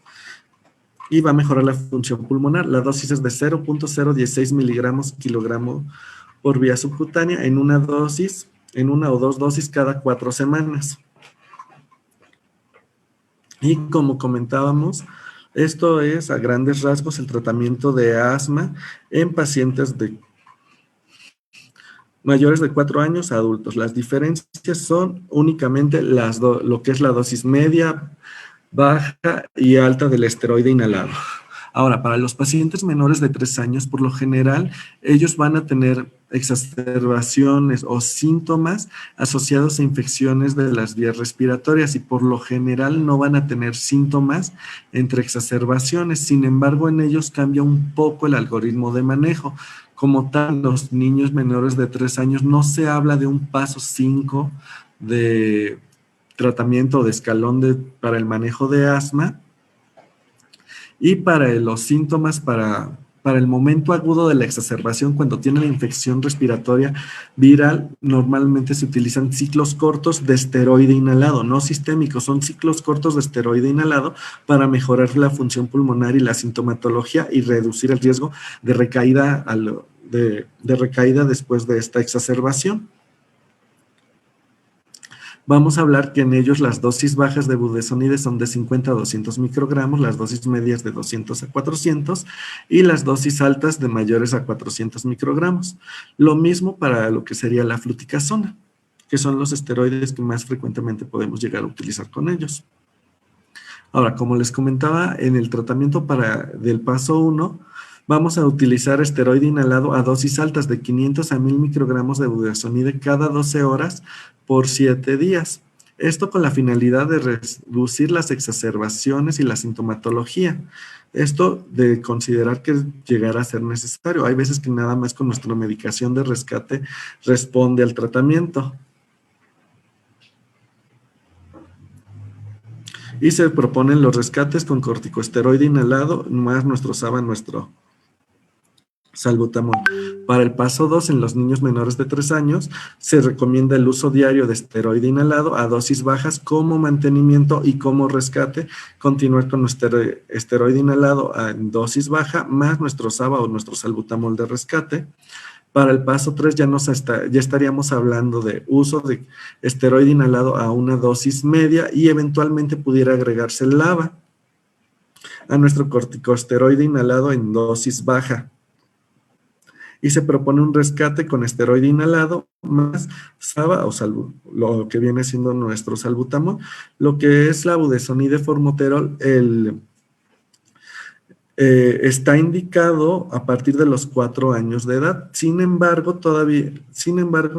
y va a mejorar la función pulmonar. La dosis es de 0.016 miligramos kilogramo por vía subcutánea en una o dos dosis cada 4 semanas. Y como comentábamos, esto es a grandes rasgos el tratamiento de asma en pacientes mayores de 4 años a adultos. Las diferencias son únicamente lo que es la dosis media, baja y alta del esteroide inhalado. Ahora, para los pacientes menores de 3 años, por lo general, ellos van a tener exacerbaciones o síntomas asociados a infecciones de las vías respiratorias y por lo general no van a tener síntomas entre exacerbaciones. Sin embargo, en ellos cambia un poco el algoritmo de manejo. Como tal, los niños menores de 3 años no se habla de un paso 5 de tratamiento de escalón para el manejo de asma. Y para los síntomas, para el momento agudo de la exacerbación, cuando tiene la infección respiratoria viral, normalmente se utilizan ciclos cortos de esteroide inhalado, no sistémicos, son ciclos cortos de esteroide inhalado para mejorar la función pulmonar y la sintomatología y reducir el riesgo de recaída, de recaída después de esta exacerbación. Vamos a hablar que en ellos las dosis bajas de budesonide son de 50 a 200 microgramos, las dosis medias de 200 a 400 y las dosis altas de mayores a 400 microgramos. Lo mismo para lo que sería la fluticasona, que son los esteroides que más frecuentemente podemos llegar a utilizar con ellos. Ahora, como les comentaba, en el tratamiento del paso 1, vamos a utilizar esteroide inhalado a dosis altas de 500 a 1000 microgramos de budesonide cada 12 horas por 7 días. Esto con la finalidad de reducir las exacerbaciones y la sintomatología. Esto de considerar que llegará a ser necesario. Hay veces que nada más con nuestra medicación de rescate responde al tratamiento. Y se proponen los rescates con corticosteroide inhalado, más nuestro SABA, nuestro salbutamol. Para el paso 2, en los niños menores de 3 años, se recomienda el uso diario de esteroide inhalado a dosis bajas como mantenimiento y como rescate, continuar con nuestro esteroide inhalado en dosis baja, más nuestro SABA o nuestro salbutamol de rescate. Para el paso 3 ya estaríamos hablando de uso de esteroide inhalado a una dosis media y eventualmente pudiera agregarse el LABA a nuestro corticosteroide inhalado en dosis baja. Y se propone un rescate con esteroide inhalado más SABA o lo que viene siendo nuestro salbutamol, lo que es la budesonide formoterol, está indicado a partir de los 4 años de edad. Sin embargo,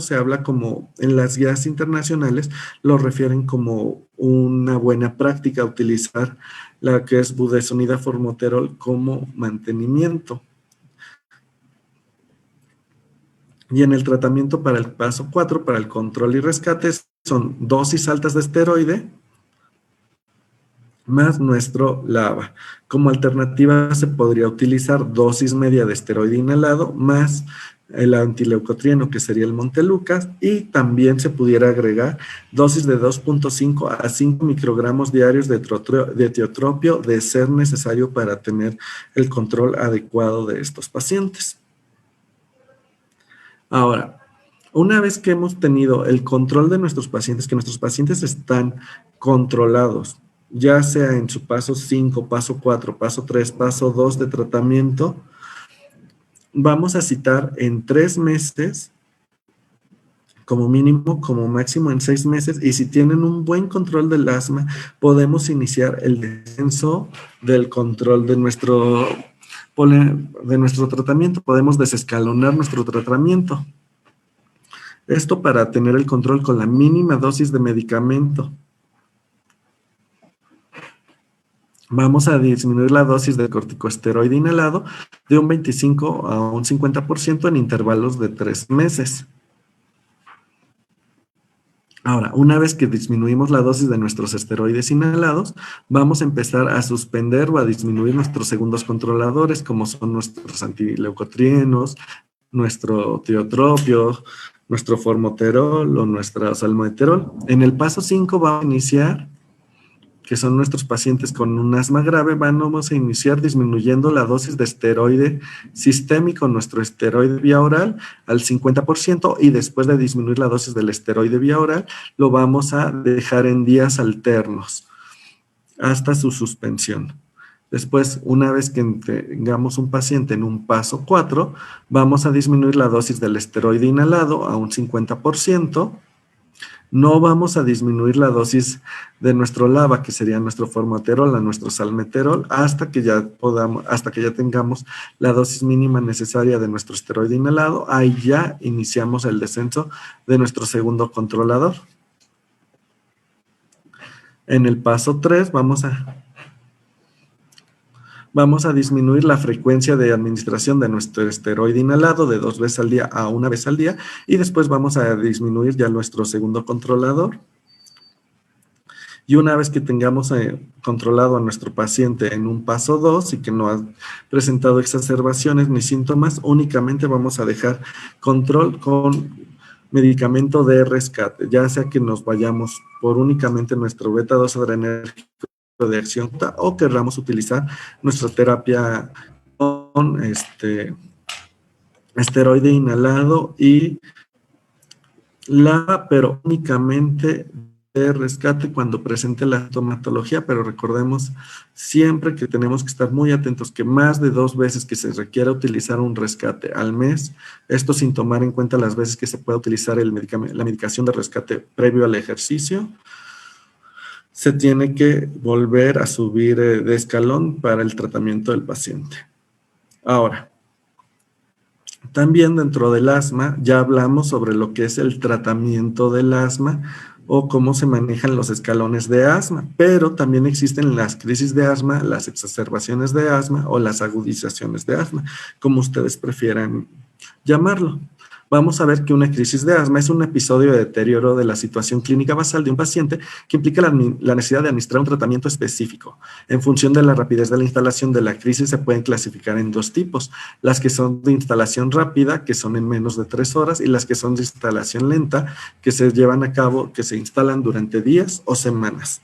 se habla como en las guías internacionales lo refieren como una buena práctica utilizar la que es budesonida formoterol como mantenimiento. Y en el tratamiento para el paso 4, para el control y rescate, son dosis altas de esteroide más nuestro LABA. Como alternativa se podría utilizar dosis media de esteroide inhalado más el antileucotrieno, que sería el Montelukast, y también se pudiera agregar dosis de 2.5 a 5 microgramos diarios de tiotropio de ser necesario para tener el control adecuado de estos pacientes. Ahora, una vez que hemos tenido el control de nuestros pacientes, que nuestros pacientes están controlados, ya sea en su paso 5, paso 4, paso 3, paso 2 de tratamiento, vamos a citar en 3 meses, como mínimo, como máximo en 6 meses, y si tienen un buen control del asma, podemos iniciar el descenso del control de nuestro tratamiento, podemos desescalonar nuestro tratamiento. Esto para tener el control con la mínima dosis de medicamento. Vamos a disminuir la dosis de corticosteroide inhalado de un 25 a un 50% en intervalos de 3 meses. Ahora, una vez que disminuimos la dosis de nuestros esteroides inhalados, vamos a empezar a suspender o a disminuir nuestros segundos controladores, como son nuestros antileucotrienos, nuestro tiotropio, nuestro formoterol o nuestra salmeterol. En el paso 5 vamos a iniciar, que son nuestros pacientes con un asma grave, vamos a iniciar disminuyendo la dosis de esteroide sistémico, nuestro esteroide vía oral, al 50%, y después de disminuir la dosis del esteroide vía oral, lo vamos a dejar en días alternos hasta su suspensión. Después, una vez que tengamos un paciente en un paso 4, vamos a disminuir la dosis del esteroide inhalado a un 50%. No vamos a disminuir la dosis de nuestro LABA, que sería nuestro formoterol, a nuestro salmeterol, hasta que ya tengamos la dosis mínima necesaria de nuestro esteroide inhalado. Ahí ya iniciamos el descenso de nuestro segundo controlador. En el paso 3 vamos a disminuir la frecuencia de administración de nuestro esteroide inhalado de 2 veces al día a 1 vez al día, y después vamos a disminuir ya nuestro segundo controlador. Y una vez que tengamos controlado a nuestro paciente en un paso 2 y que no ha presentado exacerbaciones ni síntomas, únicamente vamos a dejar control con medicamento de rescate, ya sea que nos vayamos por únicamente nuestro beta-2 adrenérgico de acción o querramos utilizar nuestra terapia con esteroide inhalado y pero únicamente de rescate cuando presente la sintomatología, pero recordemos siempre que tenemos que estar muy atentos que más de 2 veces que se requiera utilizar un rescate al mes, esto sin tomar en cuenta las veces que se pueda utilizar la medicación de rescate previo al ejercicio, se tiene que volver a subir de escalón para el tratamiento del paciente. Ahora, también dentro del asma ya hablamos sobre lo que es el tratamiento del asma o cómo se manejan los escalones de asma, pero también existen las crisis de asma, las exacerbaciones de asma o las agudizaciones de asma, como ustedes prefieran llamarlo. Vamos a ver que una crisis de asma es un episodio de deterioro de la situación clínica basal de un paciente que implica la necesidad de administrar un tratamiento específico. En función de la rapidez de la instalación de la crisis se pueden clasificar en 2 tipos, las que son de instalación rápida, que son en menos de 3 horas, y las que son de instalación lenta, que se llevan a cabo, que se instalan durante días o semanas.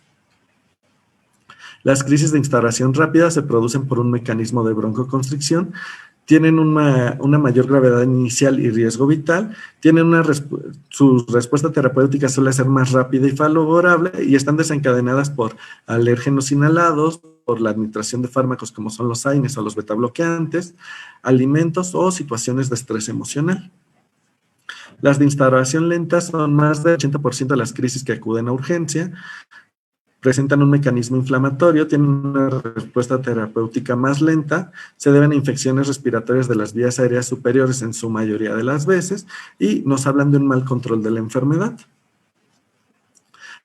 Las crisis de instalación rápida se producen por un mecanismo de broncoconstricción, tienen una mayor gravedad inicial y riesgo vital, su respuesta terapéutica suele ser más rápida y favorable y están desencadenadas por alérgenos inhalados, por la administración de fármacos como son los AINES o los betabloqueantes, alimentos o situaciones de estrés emocional. Las de instalación lenta son más del 80% de las crisis que acuden a urgencia, presentan un mecanismo inflamatorio, tienen una respuesta terapéutica más lenta, se deben a infecciones respiratorias de las vías aéreas superiores en su mayoría de las veces y nos hablan de un mal control de la enfermedad.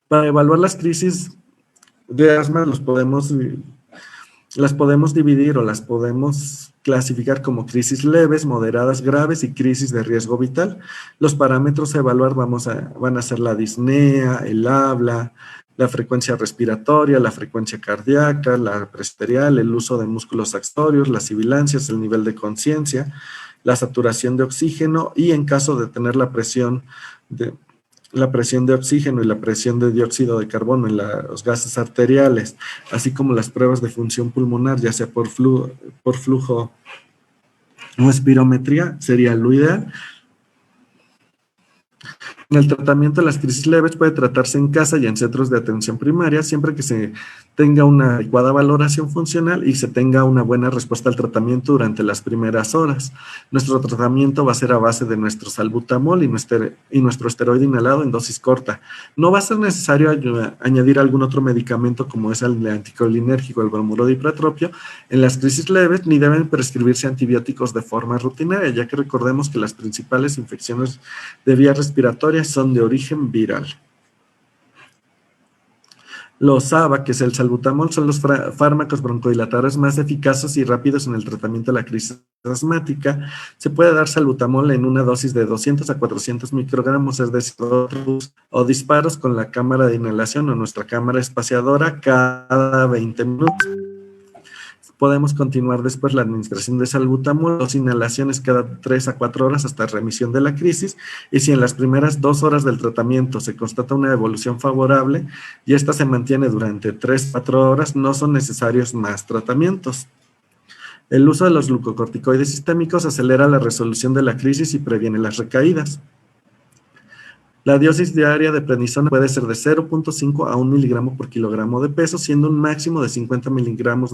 Para evaluar las crisis de asma las podemos dividir o las podemos clasificar como crisis leves, moderadas, graves y crisis de riesgo vital. Los parámetros a evaluar van a ser la disnea, el habla, la frecuencia respiratoria, la frecuencia cardíaca, la presión arterial, el uso de músculos accesorios, las sibilancias, el nivel de conciencia, la saturación de oxígeno y en caso de tener la presión de oxígeno y la presión de dióxido de carbono en los gases arteriales, así como las pruebas de función pulmonar, ya sea por flujo o espirometría, sería lo ideal. En el tratamiento de las crisis leves puede tratarse en casa y en centros de atención primaria, siempre que se tenga una adecuada valoración funcional y se tenga una buena respuesta al tratamiento durante las primeras horas. Nuestro tratamiento va a ser a base de nuestro salbutamol y nuestro esteroide inhalado en dosis corta. No va a ser necesario añadir algún otro medicamento como es el anticolinérgico, el bromuro de hipratropio, en las crisis leves, ni deben prescribirse antibióticos de forma rutinaria, ya que recordemos que las principales infecciones de vías respiratorias son de origen viral. Los ABA, que es el salbutamol, son los fármacos broncodilatadores más eficaces y rápidos en el tratamiento de la crisis asmática. Se puede dar salbutamol en una dosis de 200 a 400 microgramos, es decir, o disparos con la cámara de inhalación o nuestra cámara espaciadora cada 20 minutos. Podemos continuar después la administración de salbutamol, 2 inhalaciones cada 3 a 4 horas hasta remisión de la crisis, y si en las primeras 2 horas del tratamiento se constata una evolución favorable y esta se mantiene durante 3 a 4 horas, no son necesarios más tratamientos. El uso de los glucocorticoides sistémicos acelera la resolución de la crisis y previene las recaídas. La dosis diaria de prednisona puede ser de 0.5 a 1 miligramo por kilogramo de peso, siendo un máximo de 50 miligramos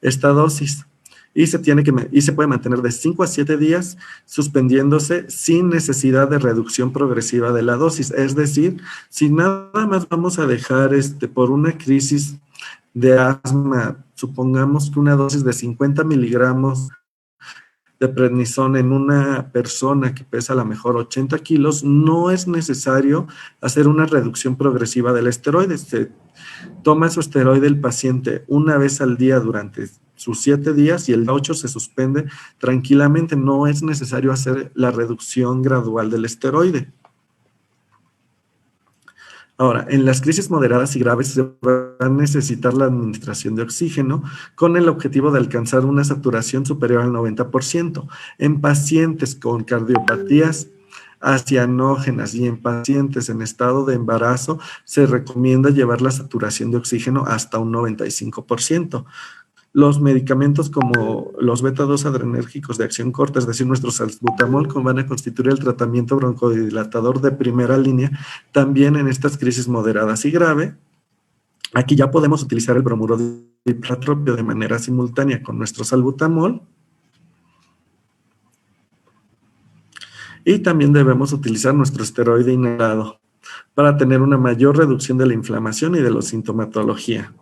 esta dosis. Y se puede mantener de 5 a 7 días suspendiéndose sin necesidad de reducción progresiva de la dosis. Es decir, si nada más vamos a dejar por una crisis de asma, supongamos que una dosis de 50 miligramos de prednisona en una persona que pesa a lo mejor 80 kilos, no es necesario hacer una reducción progresiva del esteroide. Se toma su esteroide el paciente una vez al día durante sus 7 días y el 8 se suspende tranquilamente. No es necesario hacer la reducción gradual del esteroide. Ahora, en las crisis moderadas y graves se va a necesitar la administración de oxígeno con el objetivo de alcanzar una saturación superior al 90%. En pacientes con cardiopatías cianógenas y en pacientes en estado de embarazo se recomienda llevar la saturación de oxígeno hasta un 95%. Los medicamentos como los beta-2 adrenérgicos de acción corta, es decir, nuestro salbutamol, van a constituir el tratamiento broncodilatador de primera línea también en estas crisis moderadas y grave. Aquí ya podemos utilizar el bromuro de hipratropio de manera simultánea con nuestro salbutamol. Y también debemos utilizar nuestro esteroide inhalado para tener una mayor reducción de la inflamación y de la sintomatología.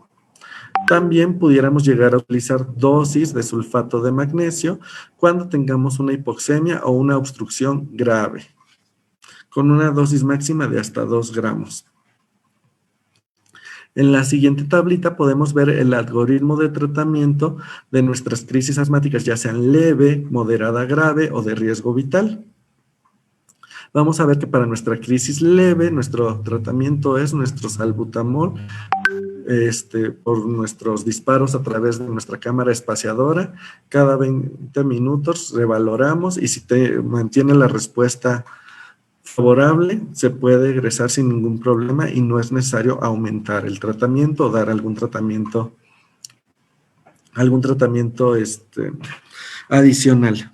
También pudiéramos llegar a utilizar dosis de sulfato de magnesio cuando tengamos una hipoxemia o una obstrucción grave, con una dosis máxima de hasta 2 gramos. En la siguiente tablita podemos ver el algoritmo de tratamiento de nuestras crisis asmáticas, ya sean leve, moderada, grave o de riesgo vital. Vamos a ver que para nuestra crisis leve, nuestro tratamiento es nuestro salbutamol, por nuestros disparos a través de nuestra cámara espaciadora. Cada 20 minutos revaloramos y si mantiene la respuesta favorable, se puede egresar sin ningún problema y no es necesario aumentar el tratamiento o dar algún tratamiento adicional.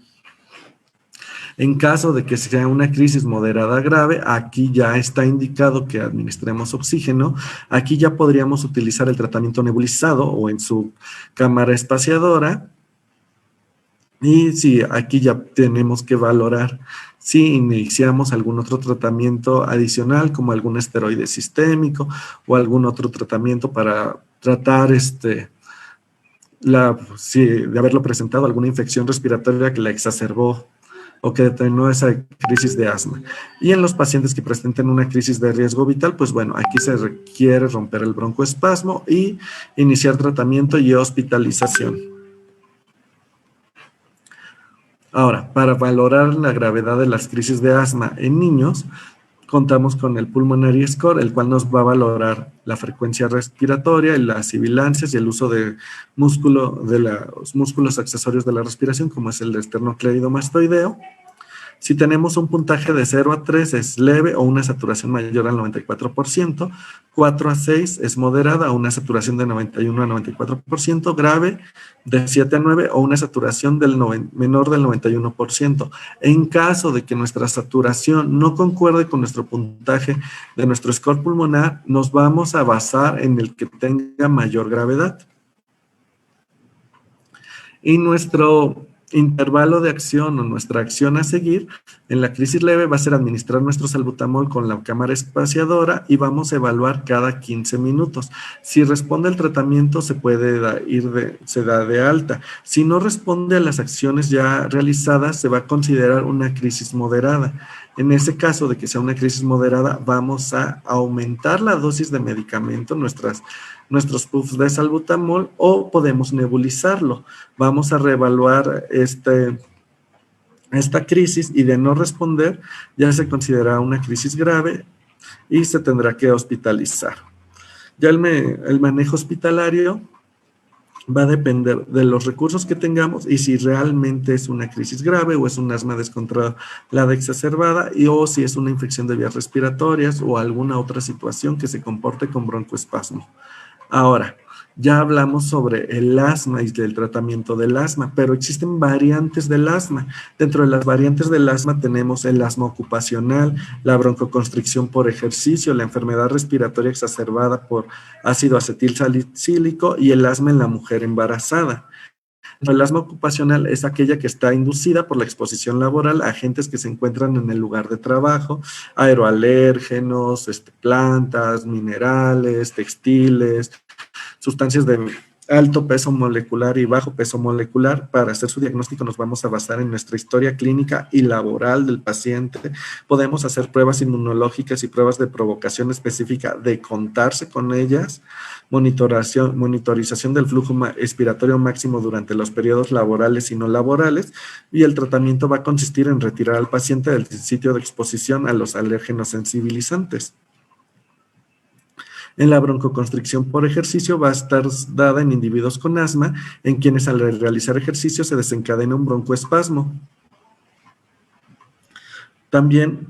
En caso de que sea una crisis moderada grave, aquí ya está indicado que administremos oxígeno. Aquí ya podríamos utilizar el tratamiento nebulizado o en su cámara espaciadora. Y sí, aquí ya tenemos que valorar si iniciamos algún otro tratamiento adicional, como algún esteroide sistémico o algún otro tratamiento para tratar de haberlo presentado alguna infección respiratoria que la exacerbó o que determinó esa crisis de asma. Y en los pacientes que presenten una crisis de riesgo vital, pues bueno, aquí se requiere romper el broncoespasmo y iniciar tratamiento y hospitalización. Ahora, para valorar la gravedad de las crisis de asma en niños, contamos con el Pulmonary Score, el cual nos va a valorar la frecuencia respiratoria, las sibilancias y el uso de los músculos accesorios de la respiración, como es el esternocleidomastoideo. Si tenemos un puntaje de 0 a 3 es leve o una saturación mayor al 94%, 4 a 6 es moderada o una saturación de 91 a 94%, grave de 7 a 9 o una saturación menor del 91%. En caso de que nuestra saturación no concuerde con nuestro puntaje de nuestro score pulmonar, nos vamos a basar en el que tenga mayor gravedad. Y nuestro intervalo de acción o nuestra acción a seguir en la crisis leve va a ser administrar nuestro salbutamol con la cámara espaciadora y vamos a evaluar cada 15 minutos. Si responde al tratamiento se da de alta. Si no responde a las acciones ya realizadas se va a considerar una crisis moderada. En ese caso de que sea una crisis moderada vamos a aumentar la dosis de medicamento, nuestros puffs de salbutamol, o podemos nebulizarlo. Vamos a reevaluar esta crisis y de no responder ya se considera una crisis grave y se tendrá que hospitalizar. Ya el manejo hospitalario va a depender de los recursos que tengamos y si realmente es una crisis grave o es un asma descontrolada exacerbada o si es una infección de vías respiratorias o alguna otra situación que se comporte con broncoespasmo. Ahora, Ya hablamos sobre el asma y del tratamiento del asma, pero existen variantes del asma. Dentro de las variantes del asma tenemos el asma ocupacional, la broncoconstricción por ejercicio, la enfermedad respiratoria exacerbada por ácido acetil salicílico y el asma en la mujer embarazada. El asma ocupacional es aquella que está inducida por la exposición laboral a agentes que se encuentran en el lugar de trabajo, aeroalérgenos, plantas, minerales, textiles, sustancias de alto peso molecular y bajo peso molecular. Para hacer su diagnóstico nos vamos a basar en nuestra historia clínica y laboral del paciente. Podemos hacer pruebas inmunológicas y pruebas de provocación específica de contarse con ellas, monitorización del flujo expiratorio máximo durante los periodos laborales y no laborales, y el tratamiento va a consistir en retirar al paciente del sitio de exposición a los alérgenos sensibilizantes. En la broncoconstricción por ejercicio va a estar dada en individuos con asma, en quienes al realizar ejercicio se desencadena un broncoespasmo. También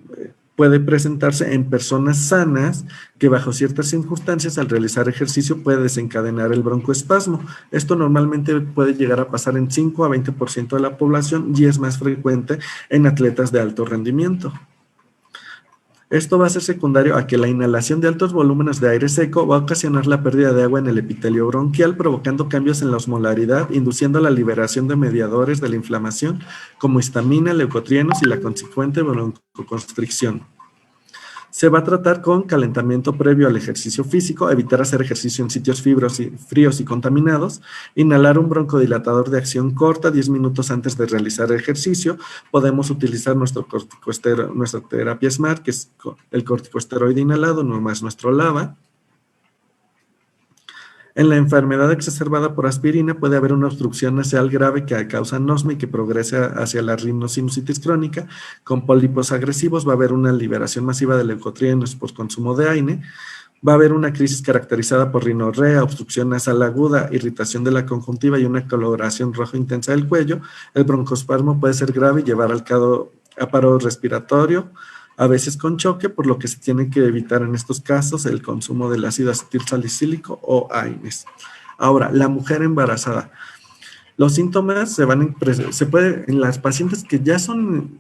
puede presentarse en personas sanas que bajo ciertas circunstancias al realizar ejercicio puede desencadenar el broncoespasmo. Esto normalmente puede llegar a pasar en 5 a 20% de la población y es más frecuente en atletas de alto rendimiento. Esto va a ser secundario a que la inhalación de altos volúmenes de aire seco va a ocasionar la pérdida de agua en el epitelio bronquial, provocando cambios en la osmolaridad, induciendo la liberación de mediadores de la inflamación, como histamina, leucotrienos y la consecuente broncoconstricción. Se va a tratar con calentamiento previo al ejercicio físico, evitar hacer ejercicio en sitios fríos y contaminados, inhalar un broncodilatador de acción corta 10 minutos antes de realizar el ejercicio. Podemos utilizar nuestra terapia SMART, que es el corticosteroide inhalado, no más nuestro LABA. En la enfermedad exacerbada por aspirina puede haber una obstrucción nasal grave que causa anosmia y que progresa hacia la rinosinusitis crónica. Con pólipos agresivos va a haber una liberación masiva de leucotrienos por consumo de AINE. Va a haber una crisis caracterizada por rinorrea, obstrucción nasal aguda, irritación de la conjuntiva y una coloración roja intensa del cuello. El broncoespasmo puede ser grave y llevar al paro respiratorio, a veces con choque, por lo que se tiene que evitar en estos casos el consumo del ácido acetil salicílico o AINES. Ahora, la mujer embarazada. Los síntomas en las pacientes que ya son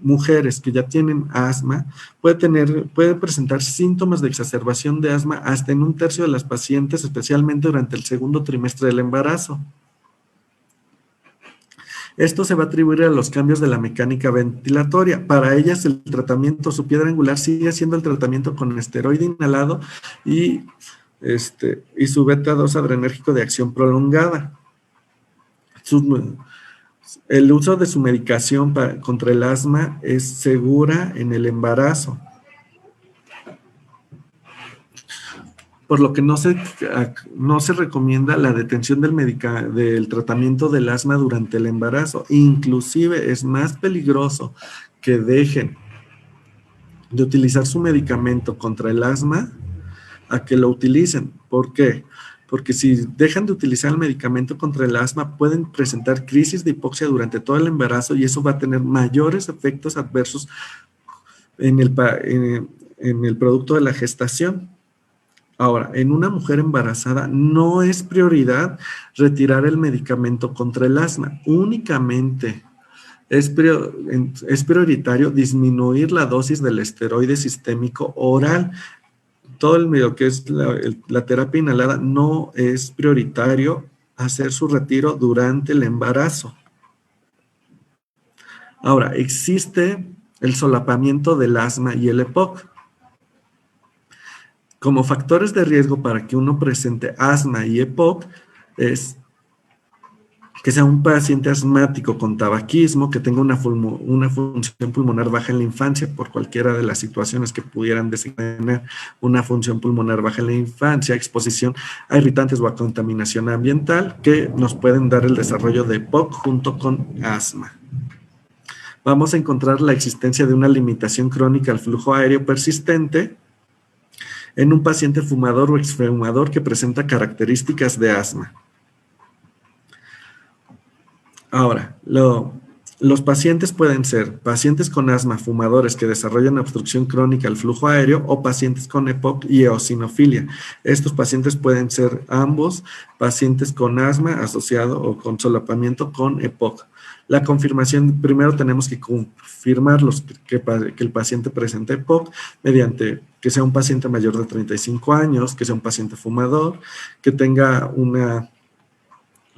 mujeres que ya tienen asma, puede presentar síntomas de exacerbación de asma hasta en 1/3 de las pacientes, especialmente durante el segundo trimestre del embarazo. Esto se va a atribuir a los cambios de la mecánica ventilatoria. Para ellas, el tratamiento, su piedra angular sigue siendo el tratamiento con esteroide inhalado y su beta-2 adrenérgico de acción prolongada. El uso de su medicación contra el asma es segura en el embarazo, por lo que no se recomienda la detención del tratamiento del asma durante el embarazo. Inclusive es más peligroso que dejen de utilizar su medicamento contra el asma a que lo utilicen. ¿Por qué? Porque si dejan de utilizar el medicamento contra el asma, pueden presentar crisis de hipoxia durante todo el embarazo y eso va a tener mayores efectos adversos en el producto de la gestación. Ahora, en una mujer embarazada no es prioridad retirar el medicamento contra el asma, únicamente es prioritario disminuir la dosis del esteroide sistémico oral. Todo lo que es la terapia inhalada no es prioritario hacer su retiro durante el embarazo. Ahora, existe el solapamiento del asma y el EPOC. Como factores de riesgo para que uno presente asma y EPOC es que sea un paciente asmático con tabaquismo, que tenga una función pulmonar baja en la infancia por cualquiera de las situaciones que pudieran desencadenar una función pulmonar baja en la infancia, exposición a irritantes o a contaminación ambiental que nos pueden dar el desarrollo de EPOC junto con asma. Vamos a encontrar la existencia de una limitación crónica al flujo aéreo persistente en un paciente fumador o exfumador que presenta características de asma. Ahora, Los pacientes pueden ser pacientes con asma, fumadores que desarrollan obstrucción crónica al flujo aéreo o pacientes con EPOC y eosinofilia. Estos pacientes pueden ser ambos pacientes con asma asociado o con solapamiento con EPOC. La confirmación, primero tenemos que confirmar que el paciente presente EPOC mediante que sea un paciente mayor de 35 años, que sea un paciente fumador, que tenga una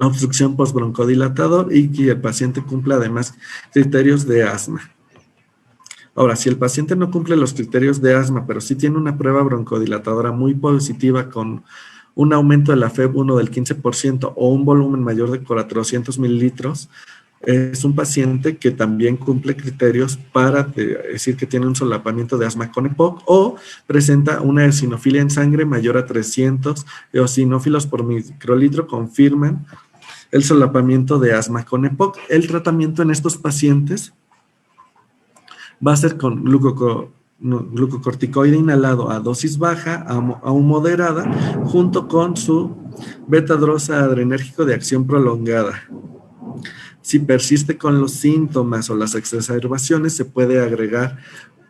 obstrucción postbroncodilatador y que el paciente cumpla además criterios de asma. Ahora, si el paciente no cumple los criterios de asma, pero sí tiene una prueba broncodilatadora muy positiva con un aumento de la FEV1 del 15% o un volumen mayor de 400 mililitros, es un paciente que también cumple criterios para decir que tiene un solapamiento de asma con EPOC o presenta una eosinofilia en sangre mayor a 300 eosinófilos por microlitro, confirman el solapamiento de asma con EPOC. El tratamiento en estos pacientes va a ser con glucocorticoide inhalado a dosis baja, aún moderada, junto con su beta-drosa-adrenérgico de acción prolongada. Si persiste con los síntomas o las exacerbaciones, se puede agregar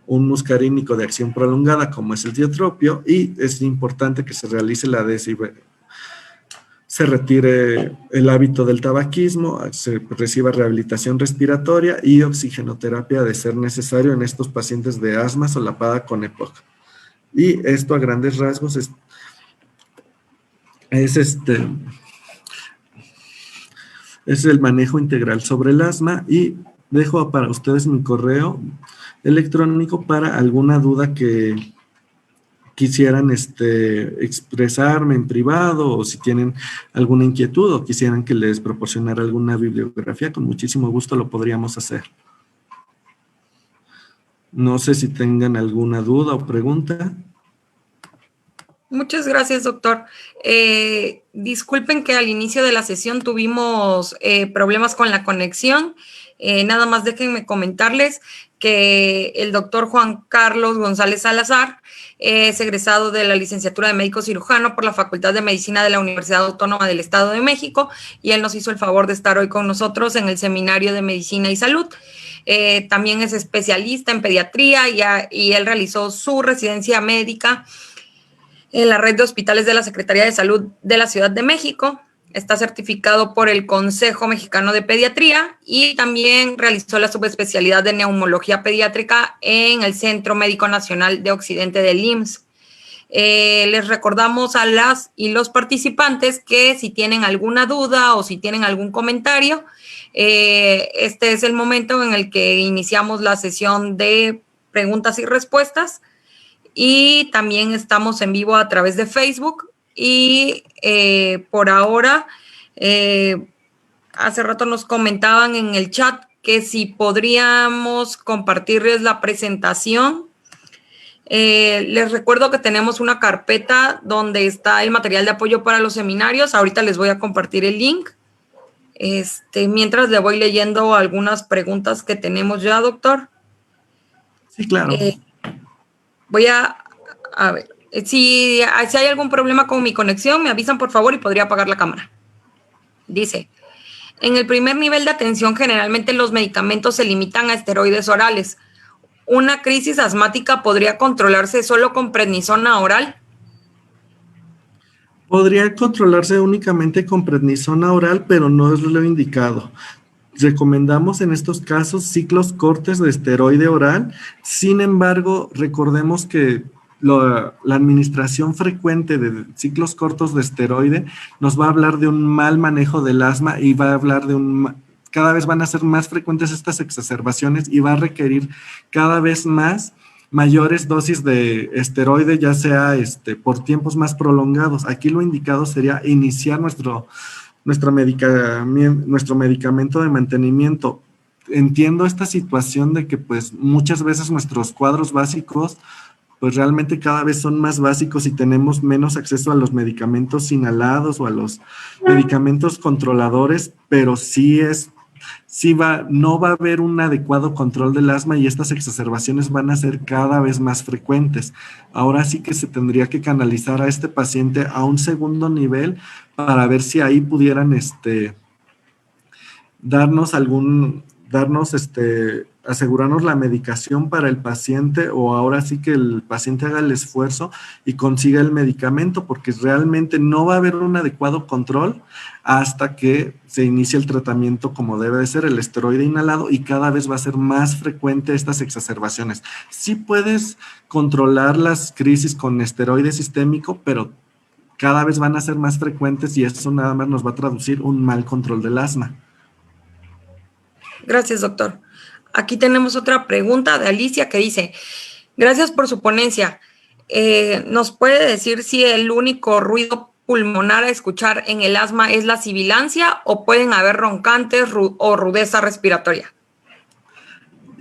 un muscarínico de acción prolongada, como es el diotropio, y es importante que se realice se retire el hábito del tabaquismo, se reciba rehabilitación respiratoria y oxigenoterapia de ser necesario en estos pacientes de asma solapada con EPOC. Y esto a grandes rasgos es el manejo integral sobre el asma, y dejo para ustedes mi correo electrónico para alguna duda que quisieran expresarme en privado, o si tienen alguna inquietud o quisieran que les proporcionara alguna bibliografía, con muchísimo gusto lo podríamos hacer. No sé si tengan alguna duda o pregunta. Muchas gracias, doctor. Disculpen que al inicio de la sesión tuvimos problemas con la conexión. Nada más déjenme comentarles que el doctor Juan Carlos González Salazar es egresado de la licenciatura de médico cirujano por la Facultad de Medicina de la Universidad Autónoma del Estado de México, y él nos hizo el favor de estar hoy con nosotros en el Seminario de Medicina y Salud. También es especialista en pediatría y él realizó su residencia médica en la red de hospitales de la Secretaría de Salud de la Ciudad de México. Está certificado por el Consejo Mexicano de Pediatría y también realizó la subespecialidad de neumología pediátrica en el Centro Médico Nacional de Occidente del IMSS. Les recordamos a las y los participantes que si tienen alguna duda o si tienen algún comentario, este es el momento en el que iniciamos la sesión de preguntas y respuestas. Y también estamos en vivo a través de Facebook. Y por ahora, hace rato nos comentaban en el chat que si podríamos compartirles la presentación. Les recuerdo que tenemos una carpeta donde está el material de apoyo para los seminarios. Ahorita les voy a compartir el link. Mientras le voy leyendo algunas preguntas que tenemos ya, doctor. Sí, claro. Voy a ver. Si hay algún problema con mi conexión, me avisan por favor y podría apagar la cámara. Dice, en el primer nivel de atención generalmente los medicamentos se limitan a esteroides orales. ¿Una crisis asmática podría controlarse solo con prednisona oral? Podría controlarse únicamente con prednisona oral, pero no es lo indicado. Recomendamos en estos casos ciclos cortos de esteroide oral. Sin embargo, recordemos que la administración frecuente de ciclos cortos de esteroide nos va a hablar de un mal manejo del asma y va a hablar de cada vez van a ser más frecuentes estas exacerbaciones y va a requerir cada vez mayores dosis de esteroide, ya sea por tiempos más prolongados. Aquí lo indicado sería iniciar nuestro medicamento de mantenimiento. Entiendo esta situación de que pues muchas veces nuestros cuadros básicos pues realmente cada vez son más básicos y tenemos menos acceso a los medicamentos inhalados o a los medicamentos controladores, pero no va a haber un adecuado control del asma y estas exacerbaciones van a ser cada vez más frecuentes. Ahora sí que se tendría que canalizar a este paciente a un segundo nivel para ver si ahí pudieran darnos darnos, asegurarnos la medicación para el paciente, o ahora sí que el paciente haga el esfuerzo y consiga el medicamento, porque realmente no va a haber un adecuado control hasta que se inicie el tratamiento como debe de ser, el esteroide inhalado, y cada vez va a ser más frecuente estas exacerbaciones. Sí puedes controlar las crisis con esteroide sistémico, pero cada vez van a ser más frecuentes y eso nada más nos va a traducir un mal control del asma. Gracias, doctor. Aquí tenemos otra pregunta de Alicia que dice, gracias por su ponencia. ¿Nos puede decir si el único ruido pulmonar a escuchar en el asma es la sibilancia o pueden haber roncantes o rudeza respiratoria?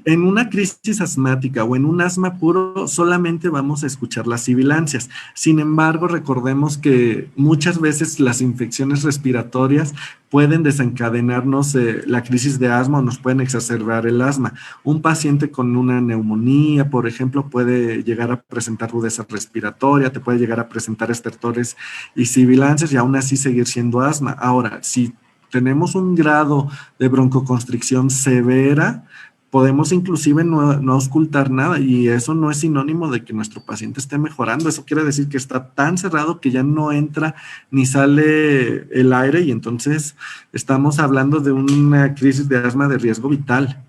En una crisis asmática o en un asma puro solamente vamos a escuchar las sibilancias. Sin embargo, recordemos que muchas veces las infecciones respiratorias pueden desencadenarnos la crisis de asma o nos pueden exacerbar el asma. Un paciente con una neumonía, por ejemplo, puede llegar a presentar rudeza respiratoria, te puede llegar a presentar estertores y sibilancias y aún así seguir siendo asma. Ahora, si tenemos un grado de broncoconstricción severa, podemos inclusive no auscultar nada y eso no es sinónimo de que nuestro paciente esté mejorando. Eso quiere decir que está tan cerrado que ya no entra ni sale el aire y entonces estamos hablando de una crisis de asma de riesgo vital.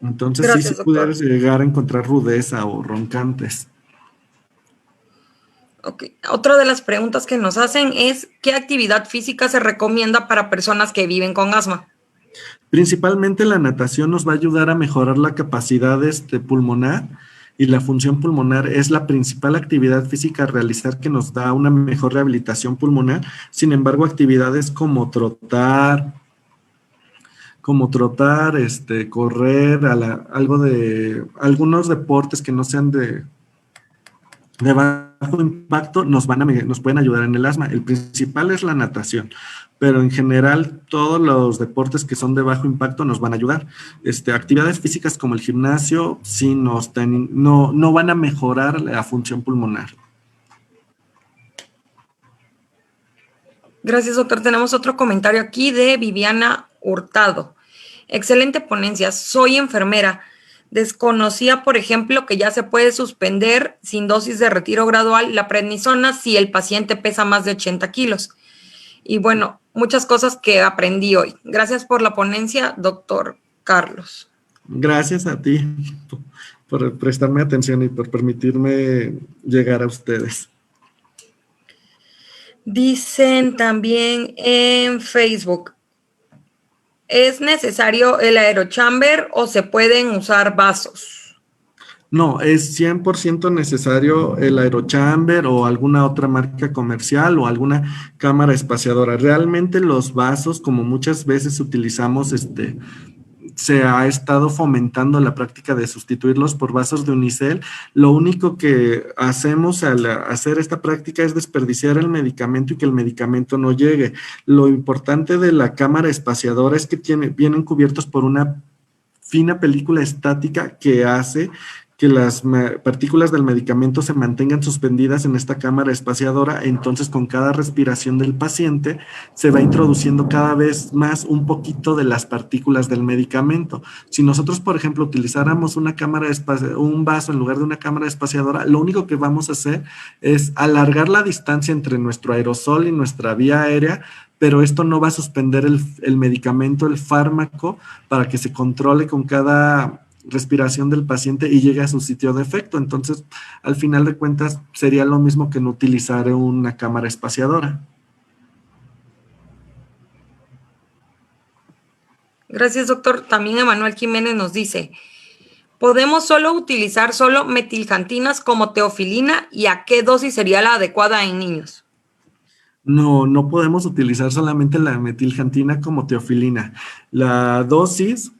Entonces Gracias, sí pudieras doctor. llegar a encontrar rudeza o roncantes. Okay. Otra de las preguntas que nos hacen es, ¿qué actividad física se recomienda para personas que viven con asma? Principalmente la natación nos va a ayudar a mejorar la capacidad pulmonar y la función pulmonar es la principal actividad física a realizar que nos da una mejor rehabilitación pulmonar. Sin embargo, actividades como trotar, correr, algunos deportes que no sean de bajo impacto nos pueden ayudar en el asma. El principal es la natación, pero en general todos los deportes que son de bajo impacto nos van a ayudar. Actividades físicas como el gimnasio sí no van a mejorar la función pulmonar. Gracias, doctor. Tenemos otro comentario aquí de Viviana Hurtado. Excelente ponencia. Soy enfermera. Desconocía, por ejemplo, que ya se puede suspender sin dosis de retiro gradual la prednisona si el paciente pesa más de 80 kilos. Y bueno, muchas cosas que aprendí hoy. Gracias por la ponencia, doctor Carlos. Gracias a ti por prestarme atención y por permitirme llegar a ustedes. Dicen también en Facebook, ¿es necesario el aerochamber o se pueden usar vasos? No, es 100% necesario el aerochamber o alguna otra marca comercial o alguna cámara espaciadora. Realmente los vasos, como muchas veces utilizamos, se ha estado fomentando la práctica de sustituirlos por vasos de unicel. Lo único que hacemos al hacer esta práctica es desperdiciar el medicamento y que el medicamento no llegue. Lo importante de la cámara espaciadora es que vienen cubiertos por una fina película estática que hace que las partículas del medicamento se mantengan suspendidas en esta cámara espaciadora. Entonces, con cada respiración del paciente, se va introduciendo cada vez más un poquito de las partículas del medicamento. Si nosotros, por ejemplo, utilizáramos un vaso en lugar de una cámara espaciadora, lo único que vamos a hacer es alargar la distancia entre nuestro aerosol y nuestra vía aérea, pero esto no va a suspender el medicamento, el fármaco, para que se controle con cada respiración del paciente y llegue a su sitio de efecto. Entonces, al final de cuentas, sería lo mismo que no utilizar una cámara espaciadora. Gracias, doctor. También Emanuel Jiménez nos dice, ¿podemos utilizar solo metiljantinas como teofilina y a qué dosis sería la adecuada en niños? No podemos utilizar solamente la metiljantina como teofilina. La dosis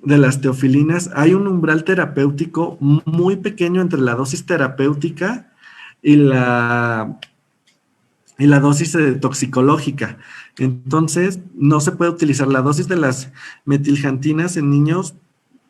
de las teofilinas, hay un umbral terapéutico muy pequeño entre la dosis terapéutica y la dosis toxicológica. Entonces, no se puede utilizar la dosis de las metiljantinas en niños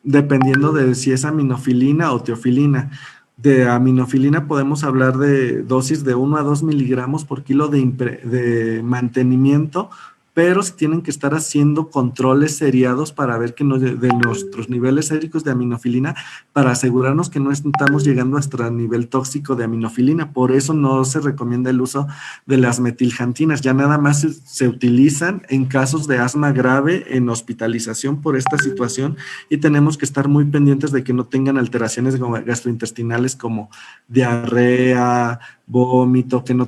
dependiendo de si es aminofilina o teofilina. De aminofilina podemos hablar de dosis de 1 a 2 miligramos por kilo de mantenimiento, pero sí tienen que estar haciendo controles seriados para ver que no, de nuestros niveles séricos de aminofilina, para asegurarnos que no estamos llegando hasta el nivel tóxico de aminofilina. Por eso no se recomienda el uso de las metiljantinas, ya nada más se utilizan en casos de asma grave, en hospitalización por esta situación, y tenemos que estar muy pendientes de que no tengan alteraciones gastrointestinales como diarrea, vómito, que no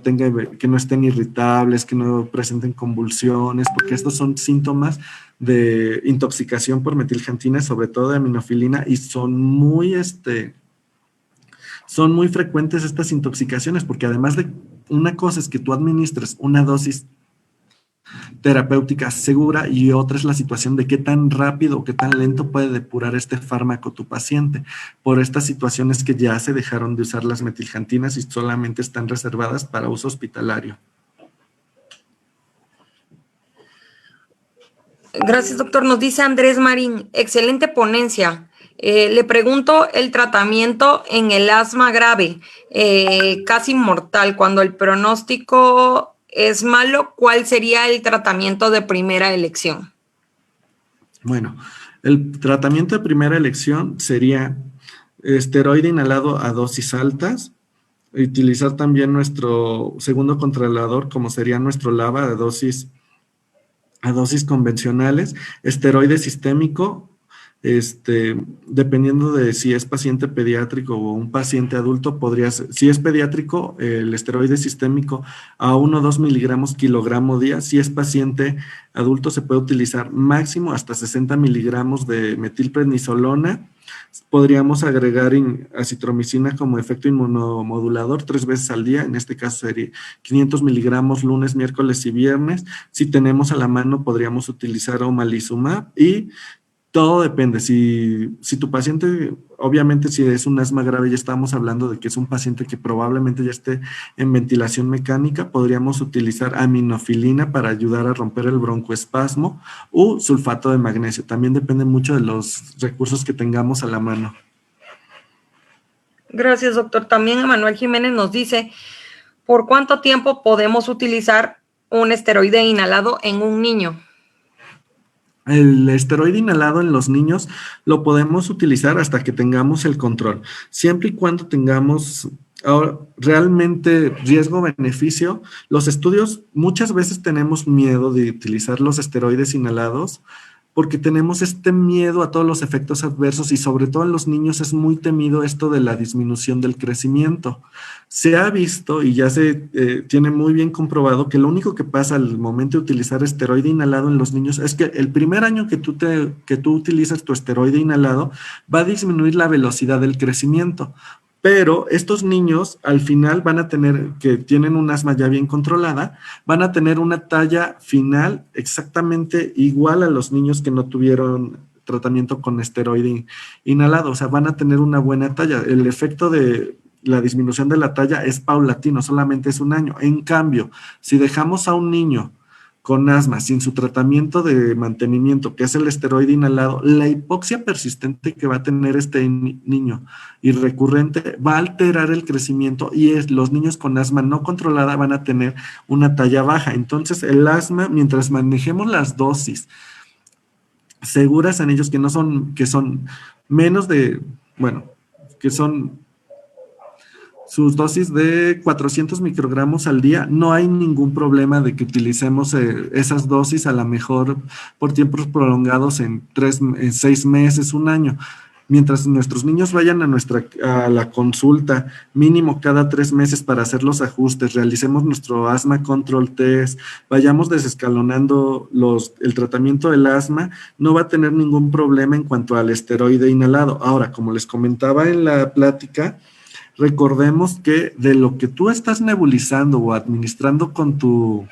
estén irritables, que no presenten convulsiones, porque estos son síntomas de intoxicación por metiljantina, sobre todo de aminofilina, y son muy frecuentes estas intoxicaciones, porque además de, una cosa es que tú administres una dosis terapéutica segura, y otra es la situación de qué tan rápido o qué tan lento puede depurar este fármaco tu paciente. Por estas situaciones que ya se dejaron de usar las metiljantinas y solamente están reservadas para uso hospitalario. Gracias, doctor. Nos dice Andrés Marín, excelente ponencia. Le pregunto el tratamiento en el asma grave, casi mortal, cuando el pronóstico es malo, ¿cuál sería el tratamiento de primera elección? Bueno, el tratamiento de primera elección sería esteroide inhalado a dosis altas, utilizar también nuestro segundo controlador, como sería nuestro LABA a dosis convencionales, esteroide sistémico, dependiendo de si es paciente pediátrico o un paciente adulto, podría ser, si es pediátrico, el esteroide sistémico a 1 o 2 miligramos kilogramo día. Si es paciente adulto, se puede utilizar máximo hasta 60 miligramos de metilprednisolona. Podríamos agregar acitromicina como efecto inmunomodulador 3 veces al día. En este caso sería 500 miligramos lunes, miércoles y viernes. Si tenemos a la mano, podríamos utilizar omalizumab, y todo depende. Si tu paciente, obviamente si es un asma grave, ya estamos hablando de que es un paciente que probablemente ya esté en ventilación mecánica, podríamos utilizar aminofilina para ayudar a romper el broncoespasmo, o sulfato de magnesio. También depende mucho de los recursos que tengamos a la mano. Gracias, doctor. También Emanuel Jiménez nos dice, ¿por cuánto tiempo podemos utilizar un esteroide inhalado en un niño? El esteroide inhalado en los niños lo podemos utilizar hasta que tengamos el control, siempre y cuando tengamos realmente riesgo-beneficio. Los estudios, muchas veces tenemos miedo de utilizar los esteroides inhalados porque tenemos este miedo a todos los efectos adversos, y sobre todo en los niños es muy temido esto de la disminución del crecimiento. Se ha visto y ya se tiene muy bien comprobado que lo único que pasa al momento de utilizar esteroide inhalado en los niños es que el primer año que tú utilizas tu esteroide inhalado va a disminuir la velocidad del crecimiento. Pero estos niños al final van a tener, que tienen un asma ya bien controlada, van a tener una talla final exactamente igual a los niños que no tuvieron tratamiento con esteroide inhalado. O sea, van a tener una buena talla. El efecto de la disminución de la talla es paulatino, solamente es un año. En cambio, si dejamos a un niño con asma sin su tratamiento de mantenimiento, que es el esteroide inhalado, la hipoxia persistente que va a tener este niño y recurrente va a alterar el crecimiento, y los niños con asma no controlada van a tener una talla baja. Entonces el asma, mientras manejemos las dosis seguras en ellos, que son menos de, bueno, que son sus dosis de 400 microgramos al día, no hay ningún problema de que utilicemos esas dosis a lo mejor por tiempos prolongados en 6 meses, un año. Mientras nuestros niños vayan a la consulta mínimo cada 3 meses para hacer los ajustes, realicemos nuestro asma control test, vayamos desescalonando el tratamiento del asma, no va a tener ningún problema en cuanto al esteroide inhalado. Ahora, como les comentaba en la plática, recordemos que de lo que tú estás nebulizando o administrando con tu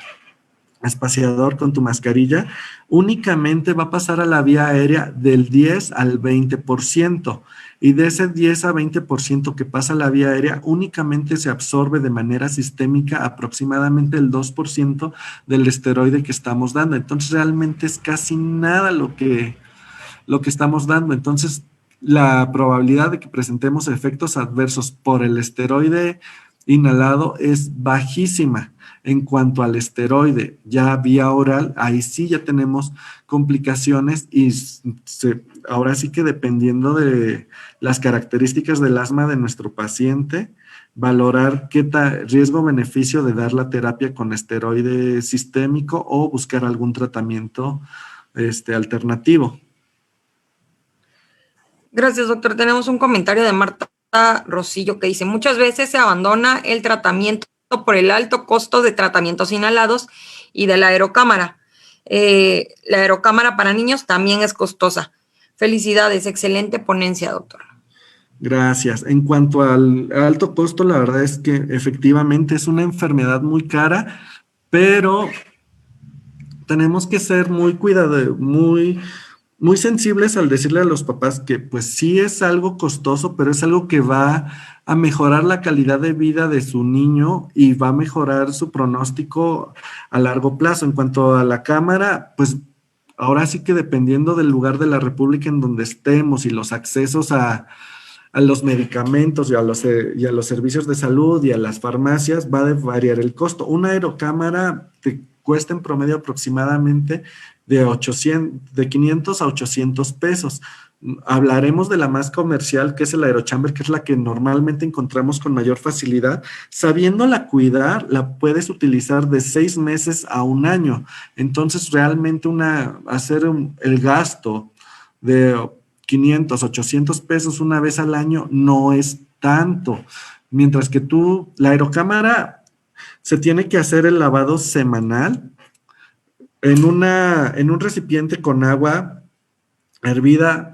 espaciador, con tu mascarilla, únicamente va a pasar a la vía aérea del 10 al 20%. Y de ese 10 a 20% que pasa a la vía aérea, únicamente se absorbe de manera sistémica aproximadamente el 2% del esteroide que estamos dando. Entonces, realmente es casi nada lo que estamos dando. Entonces, la probabilidad de que presentemos efectos adversos por el esteroide inhalado es bajísima. En cuanto al esteroide ya vía oral, ahí sí ya tenemos complicaciones y ahora sí que dependiendo de las características del asma de nuestro paciente, valorar qué riesgo-beneficio de dar la terapia con esteroide sistémico o buscar algún tratamiento alternativo. Gracias, doctor. Tenemos un comentario de Marta Rosillo que dice, muchas veces se abandona el tratamiento por el alto costo de tratamientos inhalados y de la aerocámara. La aerocámara para niños también es costosa. Felicidades, excelente ponencia, doctor. Gracias. En cuanto al alto costo, la verdad es que efectivamente es una enfermedad muy cara, pero tenemos que ser muy cuidadosos, muy sensibles al decirle a los papás que pues sí es algo costoso, pero es algo que va a mejorar la calidad de vida de su niño y va a mejorar su pronóstico a largo plazo. En cuanto a la cámara, pues ahora sí que dependiendo del lugar de la República en donde estemos y los accesos a los medicamentos y a los servicios de salud y a las farmacias, va a variar el costo. Una aerocámara te cuesta en promedio aproximadamente de 500 a 800 pesos. Hablaremos de la más comercial, que es el Aerochamber, que es la que normalmente encontramos con mayor facilidad. Sabiéndola cuidar, la puedes utilizar de 6 meses a un año. Entonces, realmente el gasto de 500, 800 pesos una vez al año no es tanto. Mientras que la aerocámara se tiene que hacer el lavado semanal en un recipiente con agua hervida,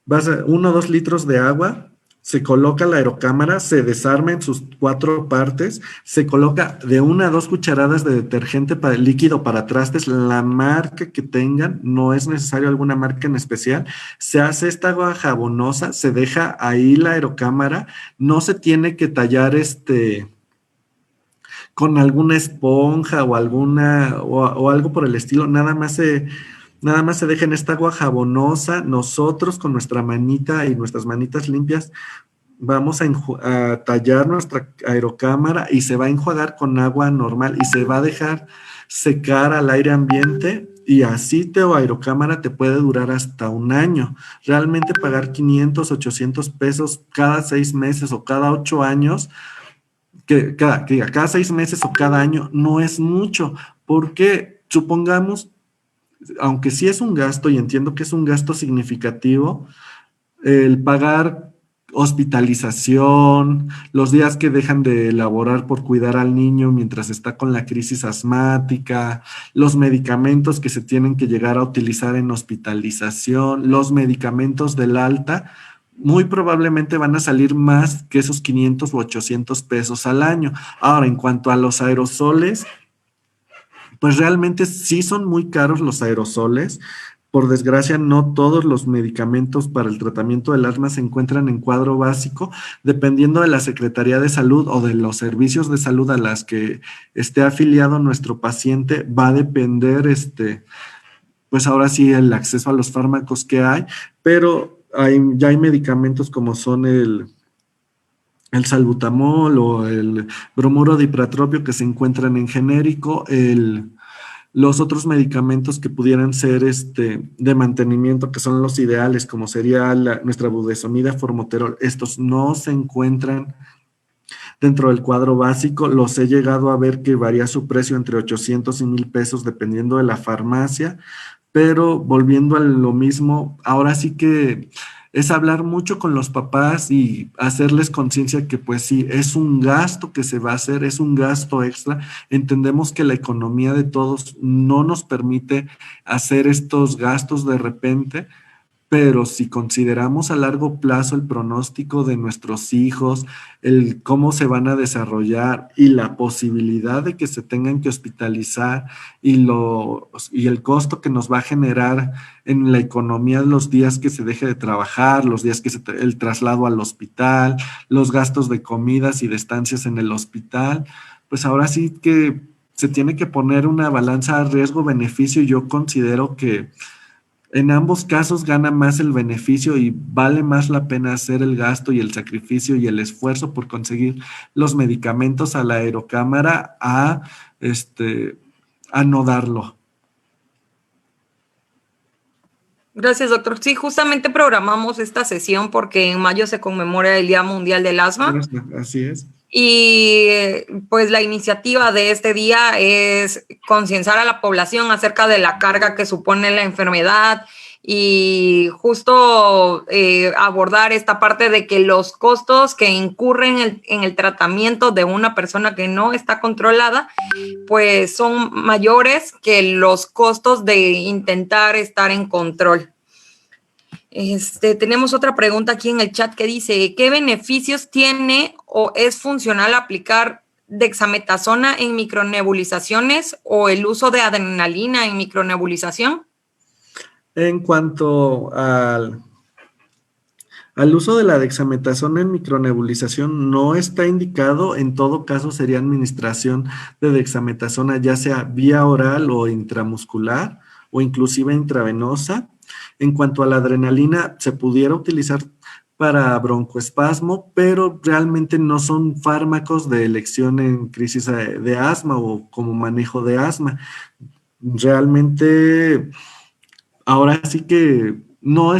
1 o 2 litros de agua, se coloca la aerocámara, se desarma en sus 4 partes, se coloca de 1 a 2 cucharadas de detergente líquido para trastes, la marca que tengan, no es necesario alguna marca en especial, se hace esta agua jabonosa, se deja ahí la aerocámara, no se tiene que tallar con alguna esponja o o algo por el estilo, nada más se deja en esta agua jabonosa. Nosotros con nuestra manita y nuestras manitas limpias vamos a tallar nuestra aerocámara y se va a enjuagar con agua normal y se va a dejar secar al aire ambiente y así tu aerocámara te puede durar hasta un año. Realmente pagar 500, 800 pesos cada 6 meses o cada 8 años, cada 6 meses o cada año no es mucho, porque supongamos, aunque sí es un gasto y entiendo que es un gasto significativo, el pagar hospitalización, los días que dejan de laborar por cuidar al niño mientras está con la crisis asmática, los medicamentos que se tienen que llegar a utilizar en hospitalización, los medicamentos del alta, muy probablemente van a salir más que esos 500 u 800 pesos al año. Ahora, en cuanto a los aerosoles, pues realmente sí son muy caros los aerosoles. Por desgracia, no todos los medicamentos para el tratamiento del asma se encuentran en cuadro básico, dependiendo de la Secretaría de Salud o de los servicios de salud a las que esté afiliado nuestro paciente, va a depender, pues ahora sí, el acceso a los fármacos que hay, pero ya hay medicamentos como son el salbutamol o el bromuro de ipratropio que se encuentran en genérico, los otros medicamentos que pudieran ser de mantenimiento, que son los ideales, como sería nuestra budesonida, formoterol, estos no se encuentran dentro del cuadro básico. Los he llegado a ver que varía su precio entre 800 y 1,000 pesos dependiendo de la farmacia, pero volviendo a lo mismo, ahora sí que es hablar mucho con los papás y hacerles conciencia que pues sí, es un gasto que se va a hacer, es un gasto extra. Entendemos que la economía de todos no nos permite hacer estos gastos de repente, pero si consideramos a largo plazo el pronóstico de nuestros hijos, el cómo se van a desarrollar y la posibilidad de que se tengan que hospitalizar y el costo que nos va a generar en la economía los días que se deje de trabajar, los días que el traslado al hospital, los gastos de comidas y de estancias en el hospital, pues ahora sí que se tiene que poner una balanza riesgo-beneficio. Yo considero que En ambos casos gana más el beneficio y vale más la pena hacer el gasto y el sacrificio y el esfuerzo por conseguir los medicamentos a la aerocámara este, a no darlo. Gracias, doctor. Sí, justamente programamos esta sesión porque en mayo se conmemora el Día Mundial del Asma. Así es. Y pues la iniciativa de este día es concienciar a la población acerca de la carga que supone la enfermedad y justo abordar esta parte de que los costos que incurren en el tratamiento de una persona que no está controlada, pues son mayores que los costos de intentar estar en control. Tenemos otra pregunta aquí en el chat que dice, ¿qué beneficios tiene o es funcional aplicar dexametasona en micronebulizaciones o el uso de adrenalina en micronebulización? En cuanto al uso de la dexametasona en micronebulización, no está indicado, en todo caso sería administración de dexametasona ya sea vía oral o intramuscular o inclusive intravenosa. En cuanto a la adrenalina, se pudiera utilizar para broncoespasmo, pero realmente no son fármacos de elección en crisis de asma o como manejo de asma. Realmente, ahora sí que no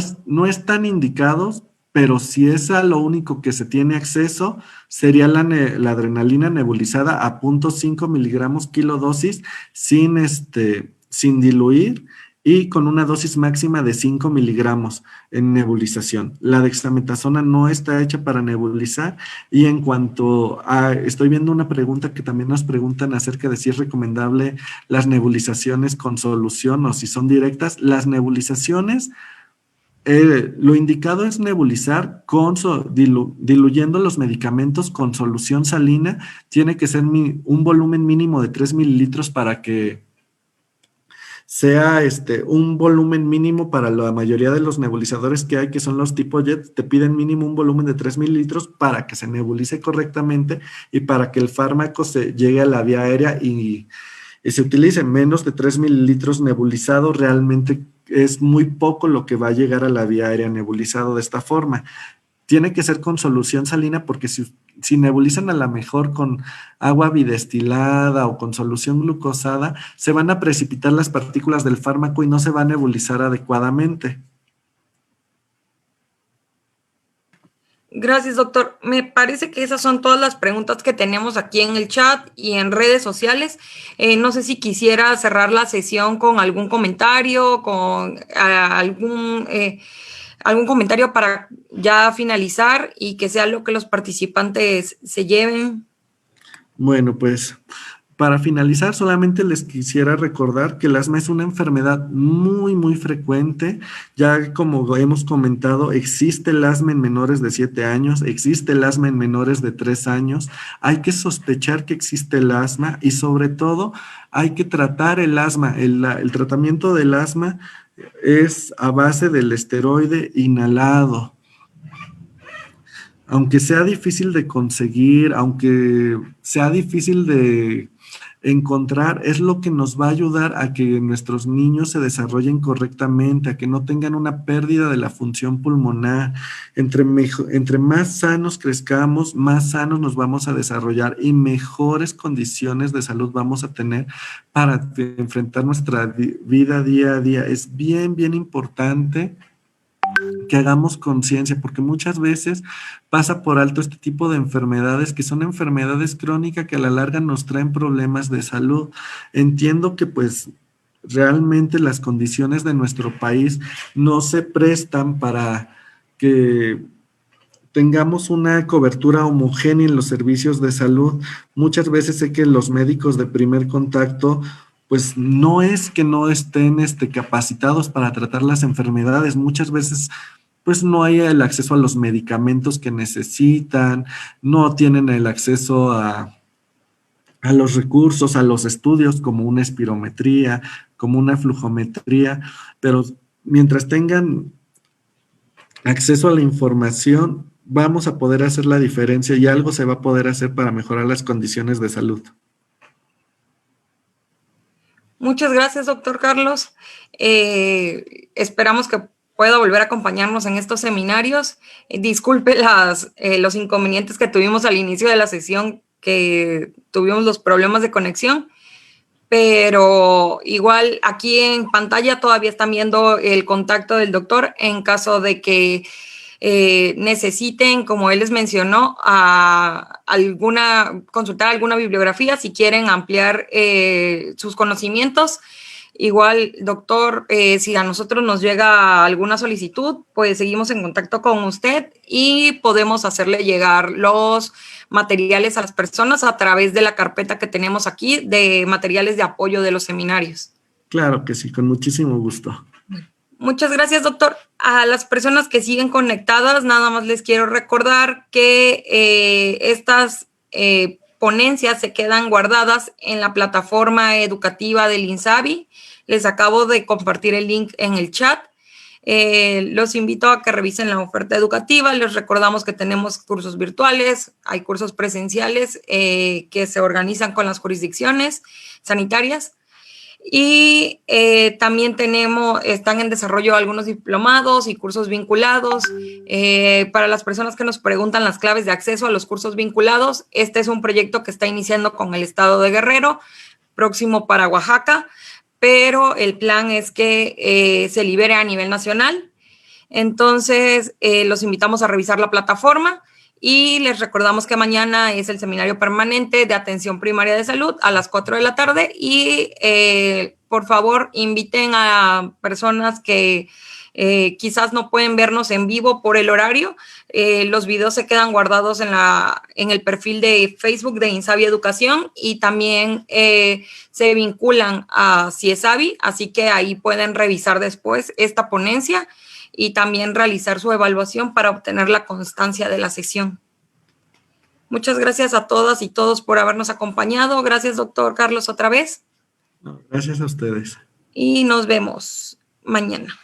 están indicados, pero si es a lo único que se tiene acceso, sería la adrenalina nebulizada a 0.5 miligramos kilodosis sin diluir y con una dosis máxima de 5 miligramos en nebulización. La dexametasona no está hecha para nebulizar y en cuanto a, estoy viendo una pregunta que también nos preguntan acerca de si es recomendable las nebulizaciones con solución o si son directas. Las nebulizaciones, lo indicado es nebulizar diluyendo los medicamentos con solución salina. Tiene que ser un volumen mínimo de 3 mililitros para que sea un volumen mínimo para la mayoría de los nebulizadores que hay, que son los tipo jet, te piden mínimo un volumen de 3 mililitros para que se nebulice correctamente y para que el fármaco se llegue a la vía aérea y se utilice. Menos de 3 mililitros nebulizado, realmente es muy poco lo que va a llegar a la vía aérea nebulizado de esta forma. Tiene que ser con solución salina porque si nebulizan a lo mejor con agua bidestilada o con solución glucosada, se van a precipitar las partículas del fármaco y no se va a nebulizar adecuadamente. Gracias, doctor. Me parece que esas son todas las preguntas que tenemos aquí en el chat y en redes sociales. No sé si quisiera cerrar la sesión con algún comentario, con algún comentario para ya finalizar y que sea lo que los participantes se lleven. Bueno, pues para finalizar, solamente les quisiera recordar que el asma es una enfermedad muy, muy frecuente. Ya como hemos comentado, existe el asma en menores de 7 años, existe el asma en menores de 3 años. Hay que sospechar que existe el asma y sobre todo hay que tratar el asma. El tratamiento del asma es a base del esteroide inhalado. Aunque sea difícil de conseguir, aunque sea difícil de encontrar, es lo que nos va a ayudar a que nuestros niños se desarrollen correctamente, a que no tengan una pérdida de la función pulmonar. Entre más sanos crezcamos, más sanos nos vamos a desarrollar y mejores condiciones de salud vamos a tener para enfrentar nuestra vida día a día. Es bien, bien importante que hagamos conciencia, porque muchas veces pasa por alto este tipo de enfermedades que son enfermedades crónicas que a la larga nos traen problemas de salud. Entiendo que pues realmente las condiciones de nuestro país no se prestan para que tengamos una cobertura homogénea en los servicios de salud. Muchas veces sé que los médicos de primer contacto pues no es que no estén capacitados para tratar las enfermedades, muchas veces pues no hay el acceso a los medicamentos que necesitan, no tienen el acceso a los recursos, a los estudios como una espirometría, como una flujometría, pero mientras tengan acceso a la información, vamos a poder hacer la diferencia y algo se va a poder hacer para mejorar las condiciones de salud. Muchas gracias, doctor Carlos. Esperamos que pueda volver a acompañarnos en estos seminarios. Disculpe los inconvenientes que tuvimos al inicio de la sesión, que tuvimos los problemas de conexión, pero igual aquí en pantalla todavía están viendo el contacto del doctor en caso de que necesiten, como él les mencionó, consultar alguna bibliografía si quieren ampliar sus conocimientos. Igual, doctor, si a nosotros nos llega alguna solicitud, pues seguimos en contacto con usted y podemos hacerle llegar los materiales a las personas a través de la carpeta que tenemos aquí de materiales de apoyo de los seminarios. Claro que sí, con muchísimo gusto. Muchas gracias, doctor. A las personas que siguen conectadas, nada más les quiero recordar que estas ponencias se quedan guardadas en la plataforma educativa del INSABI. Les acabo de compartir el link en el chat. Los invito a que revisen la oferta educativa. Les recordamos que tenemos cursos virtuales, hay cursos presenciales que se organizan con las jurisdicciones sanitarias. Y también están en desarrollo algunos diplomados y cursos vinculados. Para las personas que nos preguntan las claves de acceso a los cursos vinculados, este es un proyecto que está iniciando con el estado de Guerrero, próximo para Oaxaca, pero el plan es que se libere a nivel nacional. Entonces, los invitamos a revisar la plataforma. Y les recordamos que mañana es el seminario permanente de atención primaria de salud a las 4 de la tarde y por favor inviten a personas que quizás no pueden vernos en vivo por el horario. Los videos se quedan guardados en el perfil de Facebook de INSABI Educación y también se vinculan a CIESABI, así que ahí pueden revisar después esta ponencia y también realizar su evaluación para obtener la constancia de la sesión. Muchas gracias a todas y todos por habernos acompañado. Gracias, doctor Carlos, otra vez. Gracias a ustedes. Y nos vemos mañana.